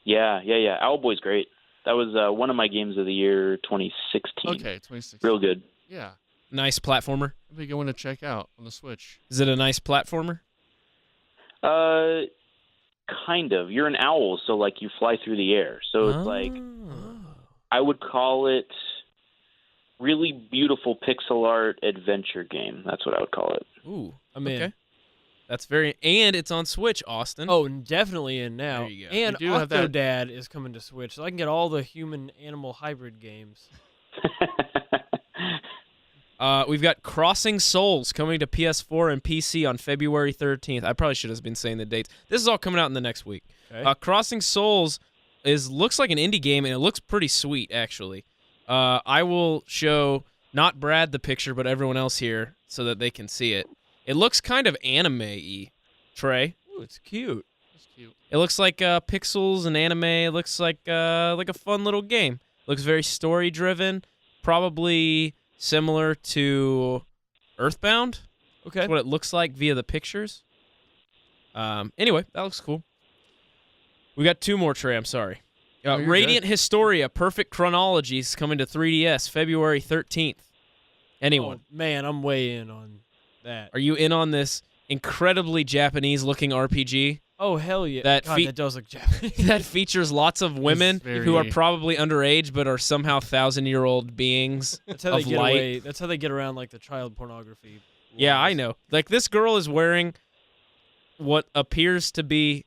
Speaker 5: Yeah. Owlboy's great. That was one of my games of the year, 2016.
Speaker 2: Okay, 2016.
Speaker 5: Real good.
Speaker 2: Yeah.
Speaker 3: Nice platformer.
Speaker 2: That'd be a good one to check out on the Switch.
Speaker 3: Is it a nice platformer?
Speaker 5: kind of. You're an owl, so like you fly through the air. So it's like I would call it really beautiful pixel art adventure game. That's what I would call it.
Speaker 3: Ooh,
Speaker 4: I'm in.
Speaker 3: okay. That's and it's on Switch, Austin.
Speaker 4: Oh, definitely in now.
Speaker 3: There you go.
Speaker 4: And
Speaker 2: You do have that-
Speaker 4: Octodad is coming to Switch, so I can get all the human-animal hybrid games.
Speaker 3: We've got Crossing Souls coming to PS4 and PC on February 13th. I probably should have been saying the dates. This is all coming out in the next week.
Speaker 4: Okay.
Speaker 3: Crossing Souls looks like an indie game, and it looks pretty sweet, actually. I will show not Brad the picture, but everyone else here so that they can see it. It looks kind of anime-y, Trey.
Speaker 4: Ooh, it's cute.
Speaker 2: That's cute.
Speaker 3: It looks like pixels and anime. It looks like a fun little game. Looks very story-driven, probably similar to Earthbound.
Speaker 4: Okay.
Speaker 3: That's what it looks like via the pictures. Anyway, that looks cool. We got two more, Trey. I'm sorry.
Speaker 2: Oh, you're
Speaker 3: Radiant Historia Perfect Chronology is coming to 3DS February 13th. Anyone?
Speaker 4: Oh, man, I'm way in on that.
Speaker 3: Are you in on this incredibly Japanese-looking RPG
Speaker 4: Oh, hell yeah.
Speaker 3: That
Speaker 4: God,
Speaker 3: fe-
Speaker 4: that does look Japanese.
Speaker 3: that features lots of women
Speaker 2: very-
Speaker 3: who are probably underage but are somehow 1,000-year-old beings
Speaker 4: That's how they
Speaker 3: of
Speaker 4: get
Speaker 3: light?
Speaker 4: away. That's how they get around like the child pornography.
Speaker 3: Yeah, I
Speaker 4: laws.
Speaker 3: know. Like, this girl is wearing what appears to be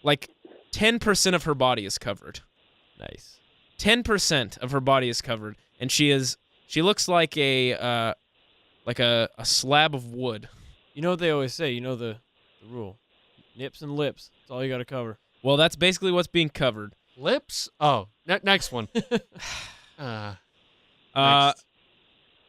Speaker 3: like 10% of her body is covered.
Speaker 4: Nice.
Speaker 3: 10% of her body is covered, and she looks like a slab of wood.
Speaker 4: You know what they always say? You know the rule. Nips and lips. That's all you got to cover.
Speaker 3: Well, that's basically what's being covered.
Speaker 2: Lips? Oh, next one.
Speaker 3: Uh,
Speaker 2: Next.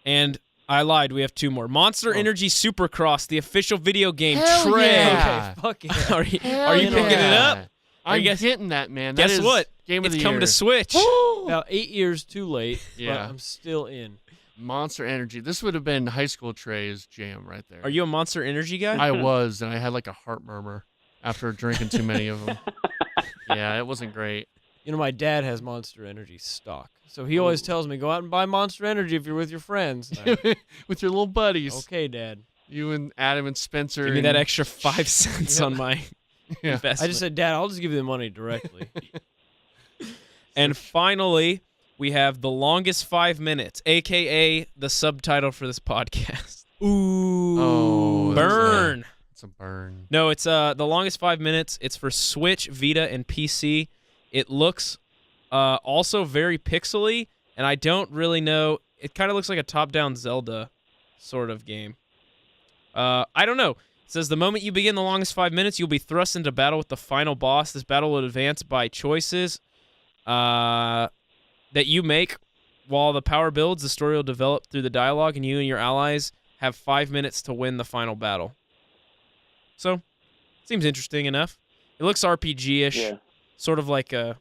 Speaker 3: and I lied. We have two more. Monster
Speaker 2: Oh.
Speaker 3: Energy Supercross, the official video game.
Speaker 2: Hell
Speaker 3: Trey,
Speaker 2: yeah.
Speaker 4: Okay, fuck yeah.
Speaker 3: are you
Speaker 2: Hell
Speaker 3: picking it
Speaker 2: yeah.
Speaker 3: up?
Speaker 2: I'm
Speaker 3: guess-
Speaker 2: getting that, man.
Speaker 3: Guess
Speaker 2: That is
Speaker 3: what?
Speaker 2: Game of
Speaker 3: It's
Speaker 2: the
Speaker 3: coming
Speaker 2: year.
Speaker 3: to Switch.
Speaker 4: About 8 years too late,
Speaker 2: Yeah.
Speaker 4: but I'm still in.
Speaker 2: Monster Energy. This would have been high school Trey's jam right there.
Speaker 3: Are you a Monster Energy guy?
Speaker 2: I was, and I had like a heart murmur after drinking too many of them. Yeah, it wasn't great.
Speaker 4: You know, my dad has Monster Energy stock, so he always tells me, go out and buy Monster Energy if you're with your friends. And I-
Speaker 2: With your little buddies.
Speaker 4: okay, Dad.
Speaker 2: You and Adam and Spencer.
Speaker 3: Give me
Speaker 2: and-
Speaker 3: that extra 5 cents
Speaker 4: Yeah.
Speaker 3: on my
Speaker 2: Yeah.
Speaker 3: investment.
Speaker 4: I just said, Dad, I'll just give you the money directly.
Speaker 3: And finally, we have The Longest 5 Minutes, a.k.a. the subtitle for this podcast.
Speaker 4: Ooh.
Speaker 2: Oh,
Speaker 3: Burn.
Speaker 2: It's a burn.
Speaker 3: No, it's The Longest 5 Minutes. It's for Switch, Vita, and PC. It looks also very pixely, and I don't really know. It kind of looks like a top-down Zelda sort of game. I don't know. It says, the moment you begin The Longest 5 Minutes, you'll be thrust into battle with the final boss. This battle will advance by choices that you make. While the power builds, the story will develop through the dialogue, and you and your allies have 5 minutes to win the final battle. So, seems interesting enough. It looks RPG-ish,
Speaker 5: Yeah.
Speaker 3: sort of like a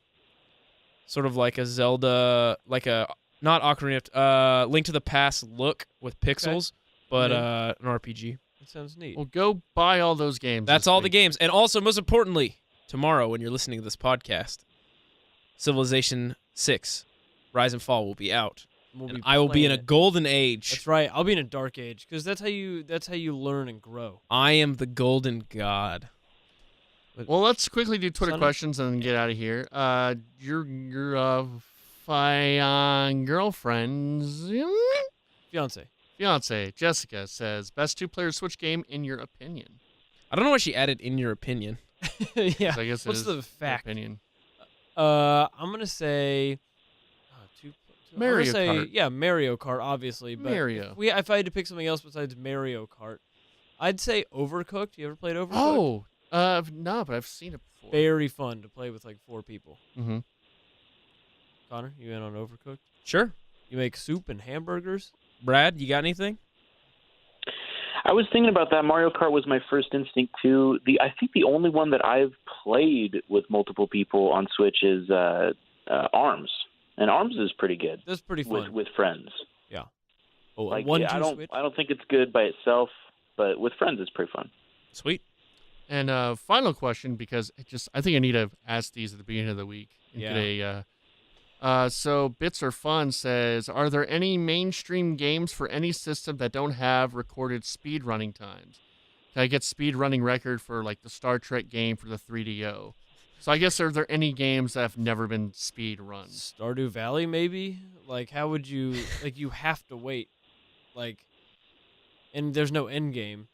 Speaker 3: Zelda, like a not Ocarina of Link to the Past look with pixels, but an RPG.
Speaker 4: That sounds neat.
Speaker 2: Well, go buy all those games.
Speaker 3: That's
Speaker 2: this
Speaker 3: all the
Speaker 2: week.
Speaker 3: games, and also most importantly, tomorrow when you're listening to this podcast, Civilization 6, Rise and Fall will be out.
Speaker 4: We'll
Speaker 3: And
Speaker 4: be
Speaker 3: I will be in a
Speaker 4: playing it.
Speaker 3: golden age.
Speaker 4: That's right. I'll be in a dark age because that's how you learn and grow.
Speaker 3: I am the golden god.
Speaker 2: Well, let's quickly do Twitter
Speaker 4: Son of-
Speaker 2: questions and then get out of here. Your girlfriend's
Speaker 4: Fiance.
Speaker 2: Jessica says, best two-player Switch game in your opinion.
Speaker 3: I don't know why she added in your opinion.
Speaker 4: Yeah.
Speaker 2: So I guess it
Speaker 4: What's
Speaker 2: is
Speaker 4: the
Speaker 2: your
Speaker 4: fact?
Speaker 2: opinion.
Speaker 4: I'm gonna say
Speaker 2: Mario
Speaker 4: I'm gonna say,
Speaker 2: Kart.
Speaker 4: Yeah, Mario Kart, obviously. But
Speaker 2: Mario.
Speaker 4: if I had to pick something else besides Mario Kart, I'd say Overcooked. You ever played Overcooked?
Speaker 2: Oh, no, but I've seen it before.
Speaker 4: Very fun to play with like 4 people.
Speaker 2: Mm-hmm.
Speaker 4: Connor, you in on Overcooked?
Speaker 3: Sure.
Speaker 4: You make soup and hamburgers.
Speaker 3: Brad, you got anything?
Speaker 5: I was thinking about that. Mario Kart was my first instinct too. I think the only one that I've played with multiple people on Switch is Arms, and Arms is pretty good
Speaker 4: That's pretty fun.
Speaker 5: with friends.
Speaker 4: Oh,
Speaker 5: Like,
Speaker 4: one,
Speaker 5: yeah,
Speaker 4: two
Speaker 5: I don't
Speaker 4: switch.
Speaker 5: think it's good by itself, but with friends it's pretty fun.
Speaker 3: Sweet.
Speaker 2: And final question, because I think I need to ask these at the beginning of the week. And
Speaker 4: Yeah.
Speaker 2: get so Bits Are Fun says, are there any mainstream games for any system that don't have recorded speed running times? I get speed running record for like the Star Trek game for the 3DO. So I guess are there any games that have never been speed run?
Speaker 4: Stardew Valley, maybe? Like, how would you... Like, you have to wait. Like, and there's no end game.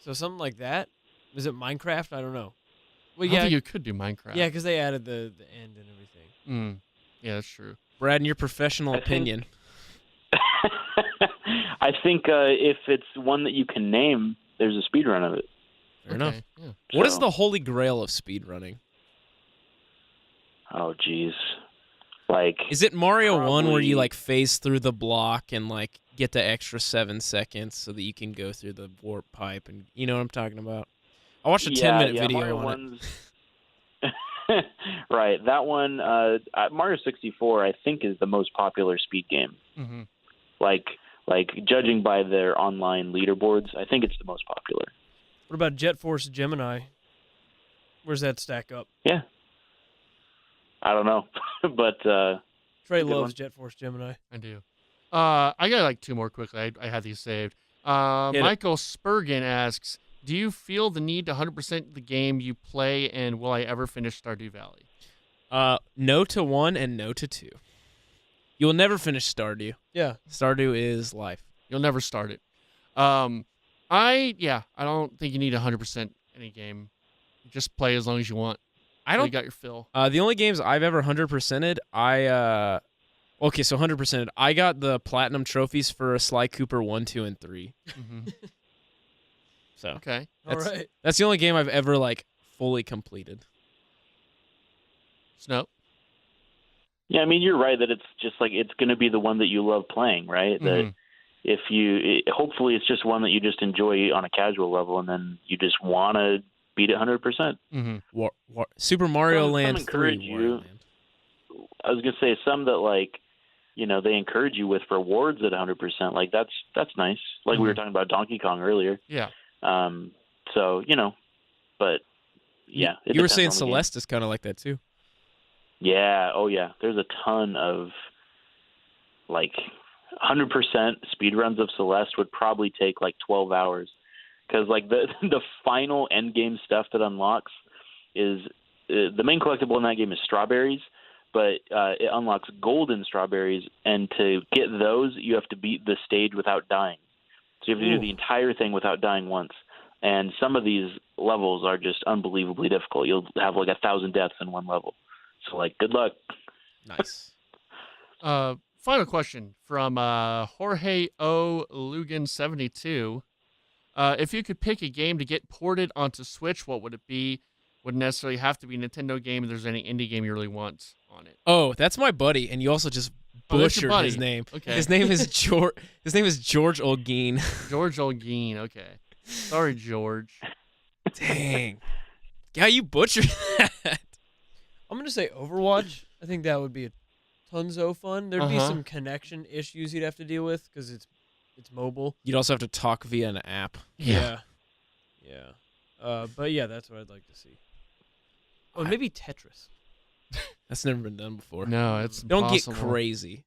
Speaker 4: So something like that? Is it Minecraft? I don't know. Well,
Speaker 2: I don't think you could do Minecraft.
Speaker 4: Yeah, because they added the end and everything.
Speaker 2: Yeah, that's true.
Speaker 3: Brad, in your professional opinion.
Speaker 5: I think if it's one that you can name, there's a speed run of it.
Speaker 3: Fair enough.
Speaker 2: Yeah.
Speaker 3: What is the holy grail of speedrunning?
Speaker 5: Oh, geez. Like,
Speaker 3: is it Mario 1 where
Speaker 5: probably-
Speaker 3: you like phase through the block and like get the extra 7 seconds so that you can go through the warp pipe, and you know what I'm talking about? I watched a 10-minute video
Speaker 5: Mario
Speaker 3: on
Speaker 5: it. Right, that one, Mario 64, I think, is the most popular speed game.
Speaker 2: Mm-hmm.
Speaker 5: Like judging by their online leaderboards, I think it's the most popular.
Speaker 4: What about Jet Force Gemini? Where's that stack up?
Speaker 5: Yeah. I don't know, but
Speaker 4: Trey
Speaker 5: good
Speaker 4: loves
Speaker 5: one.
Speaker 4: Jet Force Gemini.
Speaker 2: I do. I got like 2 more quickly. I had these saved. Michael Spurgeon asks, do you feel the need to 100% the game you play, and will I ever finish Stardew Valley?
Speaker 3: no to 1 and no to 2. You will never finish Stardew.
Speaker 4: Yeah.
Speaker 3: Stardew is life.
Speaker 2: You'll never start it. I don't think you need 100% any game. Just play as long as you want.
Speaker 3: I
Speaker 2: So
Speaker 3: don't.
Speaker 2: you got your fill.
Speaker 3: The only games I've ever 100%ed, okay, so 100%ed. I got the platinum trophies for Sly Cooper 1, 2, and 3.
Speaker 2: Mm-hmm.
Speaker 3: So
Speaker 2: Okay.
Speaker 4: All right.
Speaker 3: that's the only game I've ever like fully completed.
Speaker 2: Snow.
Speaker 5: yeah, I mean, you're right that it's just like it's going to be the one that you love playing, right? That if hopefully it's just one that you just enjoy on a casual level, and then you just want to beat it 100%.
Speaker 2: Mm-hmm.
Speaker 3: Super Mario
Speaker 5: Some
Speaker 3: Land 3.
Speaker 5: encourage you.
Speaker 3: Wario Land.
Speaker 5: I was going to say some that like, they encourage you with rewards at 100%. Like that's nice. Like we were talking about Donkey Kong earlier.
Speaker 2: Yeah.
Speaker 5: So, but yeah. it
Speaker 3: You were
Speaker 5: depends
Speaker 3: saying
Speaker 5: on the game.
Speaker 3: Celeste is kind of like that too.
Speaker 5: Yeah. Oh yeah. There's a ton of like 100% speed runs of Celeste would probably take like 12 hours. Because like the final end game stuff that unlocks is the main collectible in that game is strawberries, but it unlocks golden strawberries, and to get those you have to beat the stage without dying. So you have to do the entire thing without dying once. And some of these levels are just unbelievably difficult. You'll have like 1,000 deaths in one level. So like, good luck.
Speaker 3: Nice.
Speaker 2: Final question from Jorge O. Lugan 72. If you could pick a game to get ported onto Switch, what would it be? Wouldn't necessarily have to be a Nintendo game if there's any indie game you really want on it.
Speaker 3: Oh, that's my buddy, and you also just
Speaker 2: Oh, that's your
Speaker 3: butchered his
Speaker 2: buddy.
Speaker 3: name.
Speaker 2: Okay.
Speaker 3: His name is George. His name is George Olguin.
Speaker 2: George Olguin. Okay. Sorry, George.
Speaker 3: Dang. Yeah, you butchered that.
Speaker 4: I'm going to say Overwatch. I think that would be a tonzo fun. There'd be some connection issues you'd have to deal with because it's mobile.
Speaker 3: You'd also have to talk via an app.
Speaker 4: Yeah. But yeah, that's what I'd like to see. Oh, maybe Tetris.
Speaker 3: That's never been done before.
Speaker 2: No, it's
Speaker 3: Don't
Speaker 2: impossible.
Speaker 3: get crazy.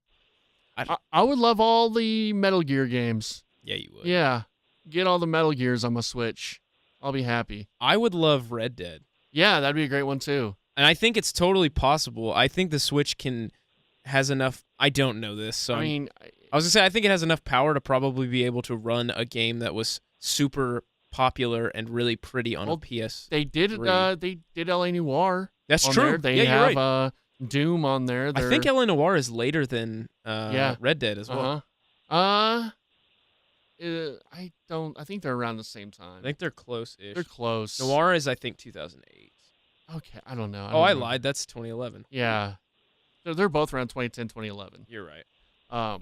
Speaker 2: I would love all the Metal Gear games.
Speaker 3: Yeah, you would.
Speaker 2: Yeah. Get all the Metal Gears on my Switch. I'll be happy.
Speaker 3: I would love Red Dead.
Speaker 2: Yeah, that'd be a great one too.
Speaker 3: And I think it's totally possible. I think the Switch has enough. I don't know this, so
Speaker 2: I mean,
Speaker 3: I was gonna say I think it has enough power to probably be able to run a game that was super popular and really pretty on a PS.
Speaker 2: they did LA Noire.
Speaker 3: That's
Speaker 2: on
Speaker 3: true.
Speaker 2: There. They
Speaker 3: yeah,
Speaker 2: have
Speaker 3: you're right.
Speaker 2: Doom on there.
Speaker 3: I think LA Noire is later than Red Dead as well.
Speaker 2: I think they're around the same time.
Speaker 3: I think they're close-ish.
Speaker 2: They're close.
Speaker 3: Noir is I think 2008.
Speaker 2: Okay, I don't know.
Speaker 3: I lied. That's 2011.
Speaker 2: Yeah. They're both around 2010, 2011.
Speaker 3: You're right.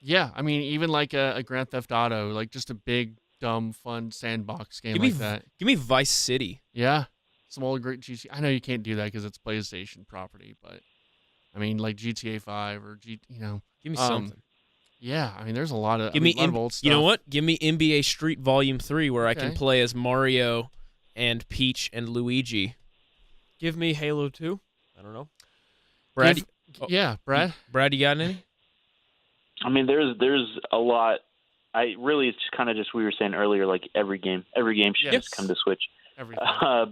Speaker 2: Yeah, I mean, even like a Grand Theft Auto, like just a big, dumb, fun sandbox game
Speaker 3: Give
Speaker 2: like that.
Speaker 3: Give me Vice City.
Speaker 2: Yeah. Some old great GTA. I know you can't do that because it's PlayStation property, but I mean, like GTA 5 or
Speaker 3: Give me something.
Speaker 2: Yeah, I mean, there's a lot of,
Speaker 3: Give me
Speaker 2: a lot of old stuff.
Speaker 3: You know what? Give me NBA Street Volume 3 where I can
Speaker 2: Okay.
Speaker 3: play as Mario and Peach and Luigi.
Speaker 4: Give me Halo 2. I don't know.
Speaker 3: Brad,
Speaker 2: Yeah, Brad.
Speaker 3: Brad, you got any?
Speaker 5: I mean, there's a lot it's kind of just we were saying earlier, like every game should just come to Switch.
Speaker 2: Everything.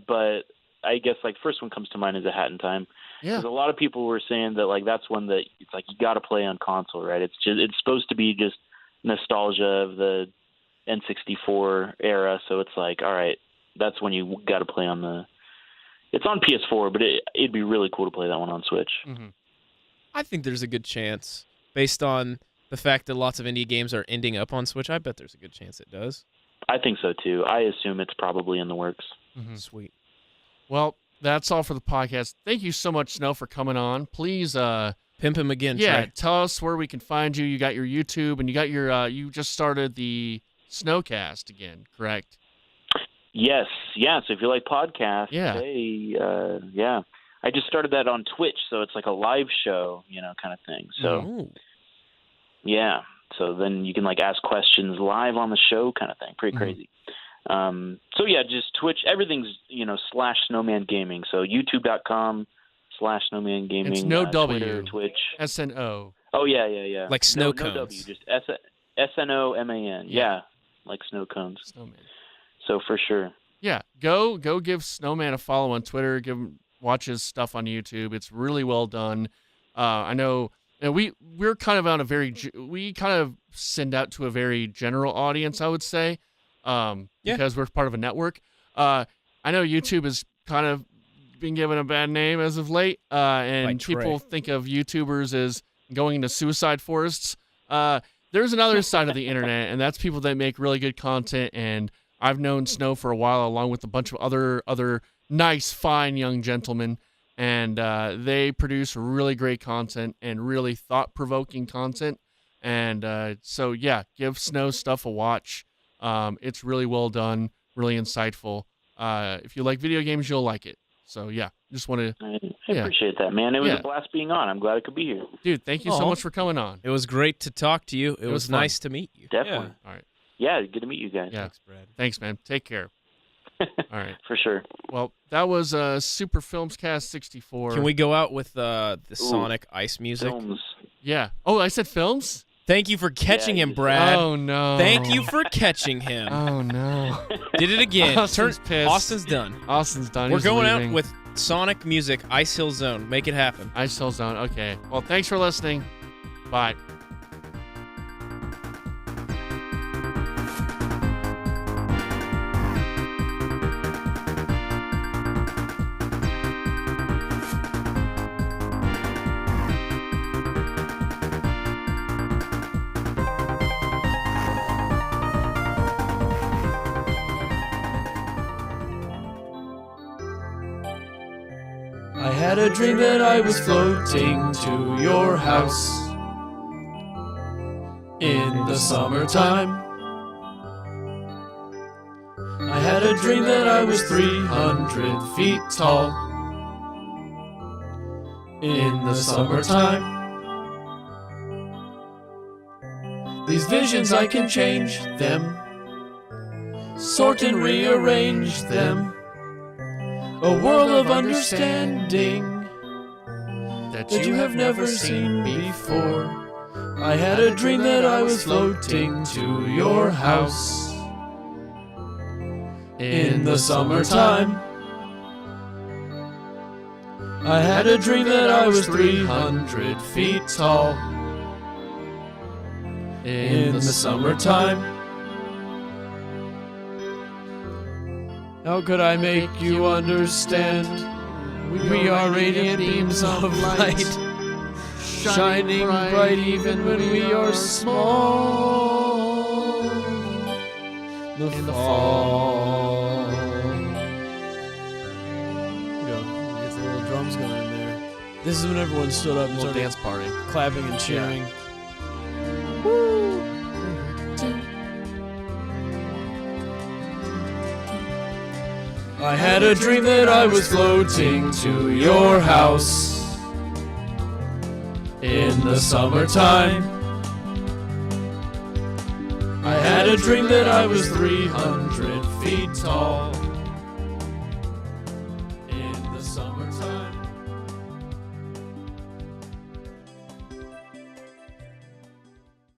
Speaker 5: But I guess like first one comes to mind is A Hat in Time.
Speaker 2: Yeah.
Speaker 5: Because a lot of people were saying that like that's one that it's like you got to play on console, right? It's supposed to be just nostalgia of the N64 era, so it's like, all right, that's when you got to play on the. It's on PS4, but it'd be really cool to play that one on Switch.
Speaker 2: Mm-hmm.
Speaker 3: I think there's a good chance, based on the fact that lots of indie games are ending up on Switch. I bet there's a good chance it does.
Speaker 5: I think so too. I assume it's probably in the works.
Speaker 2: Mm-hmm.
Speaker 3: Sweet.
Speaker 2: Well, that's all for the podcast. Thank you so much, Snow, for coming on. Please,
Speaker 3: Pimp him again,
Speaker 2: yeah,
Speaker 3: Trey.
Speaker 2: tell us where we can find you. You got your YouTube, and you got your, you just started the Snowcast again, correct?
Speaker 5: Yes, yeah. So if you like podcasts,
Speaker 2: Yeah.
Speaker 5: hey, yeah. I just started that on Twitch, so it's like a live show, kind of thing. So,
Speaker 3: Ooh.
Speaker 5: yeah. So then you can like ask questions live on the show, kind of thing. Pretty crazy. So yeah, just Twitch. Everything's /SnomaN Gaming. So YouTube.com/SnomaN Gaming.
Speaker 2: It's no W.
Speaker 5: Twitter, Twitch.
Speaker 2: SNO.
Speaker 5: Oh yeah.
Speaker 3: Like snow
Speaker 5: no
Speaker 3: cones.
Speaker 5: W, just SNOMAN. Yeah, like snow cones.
Speaker 2: Snowman.
Speaker 5: So for sure.
Speaker 2: Yeah, go give SnomaN a follow on Twitter. Watch his stuff on YouTube. It's really well done. I know we're kind of on a we kind of send out to a very general audience, I would say, because we're part of a network. I know YouTube has kind of been given a bad name as of late, and
Speaker 3: Like
Speaker 2: people
Speaker 3: Trey.
Speaker 2: think of YouTubers as going into suicide forests. There's another side of the internet, and that's people that make really good content. And I've known Snow for a while, along with a bunch of other nice, fine young gentlemen, and they produce really great content and really thought-provoking content. And so, yeah, give Snow stuff a watch. It's really well done, really insightful. If you like video games, you'll like it. So, yeah, just want to...
Speaker 5: I appreciate that, man. It was a blast being on. I'm glad I could be here.
Speaker 2: Dude, thank you so much for coming on.
Speaker 3: It was great to talk to you. It was
Speaker 2: fun.
Speaker 3: nice to meet you.
Speaker 5: Definitely.
Speaker 2: All right.
Speaker 5: Yeah, good to meet you guys.
Speaker 2: Yeah.
Speaker 3: Thanks, Brad.
Speaker 2: Thanks, man. Take care. All right.
Speaker 5: For sure.
Speaker 2: Well, that was Super Films Cast 64.
Speaker 3: Can we go out with the Sonic Ice music?
Speaker 5: Films.
Speaker 2: Yeah. Oh, I said films?
Speaker 3: Thank you for catching
Speaker 5: Yeah,
Speaker 3: him,
Speaker 5: you-
Speaker 3: Brad.
Speaker 2: Oh, no.
Speaker 3: Thank you for catching him.
Speaker 2: Oh, no.
Speaker 3: Did it again.
Speaker 2: Austin's pissed.
Speaker 3: Austin's done.
Speaker 2: Austin's done.
Speaker 3: We're
Speaker 2: He's
Speaker 3: going
Speaker 2: leaving.
Speaker 3: out with Sonic music, Ice Hill Zone. Make it happen.
Speaker 2: Ice Hill Zone. Okay. Well, thanks for listening. Bye.
Speaker 4: I had a dream that I was floating to your house in the summertime. I had a dream that I was 300 feet tall in the summertime. These visions, I can change them, sort and rearrange them. A world of understanding that you have never seen before. I had a dream that I was floating to your house in the summertime. I had a dream that I was 300 feet tall in the summertime. How could I make you understand? We are radiant beams of light, shining bright even when we are small. In the fall. Get the little drums going in there. This is when everyone stood up and
Speaker 2: Little
Speaker 4: started
Speaker 2: dance party.
Speaker 4: clapping and cheering. I had a dream that I was floating to your house in the summertime. I had a dream that I was 300 feet tall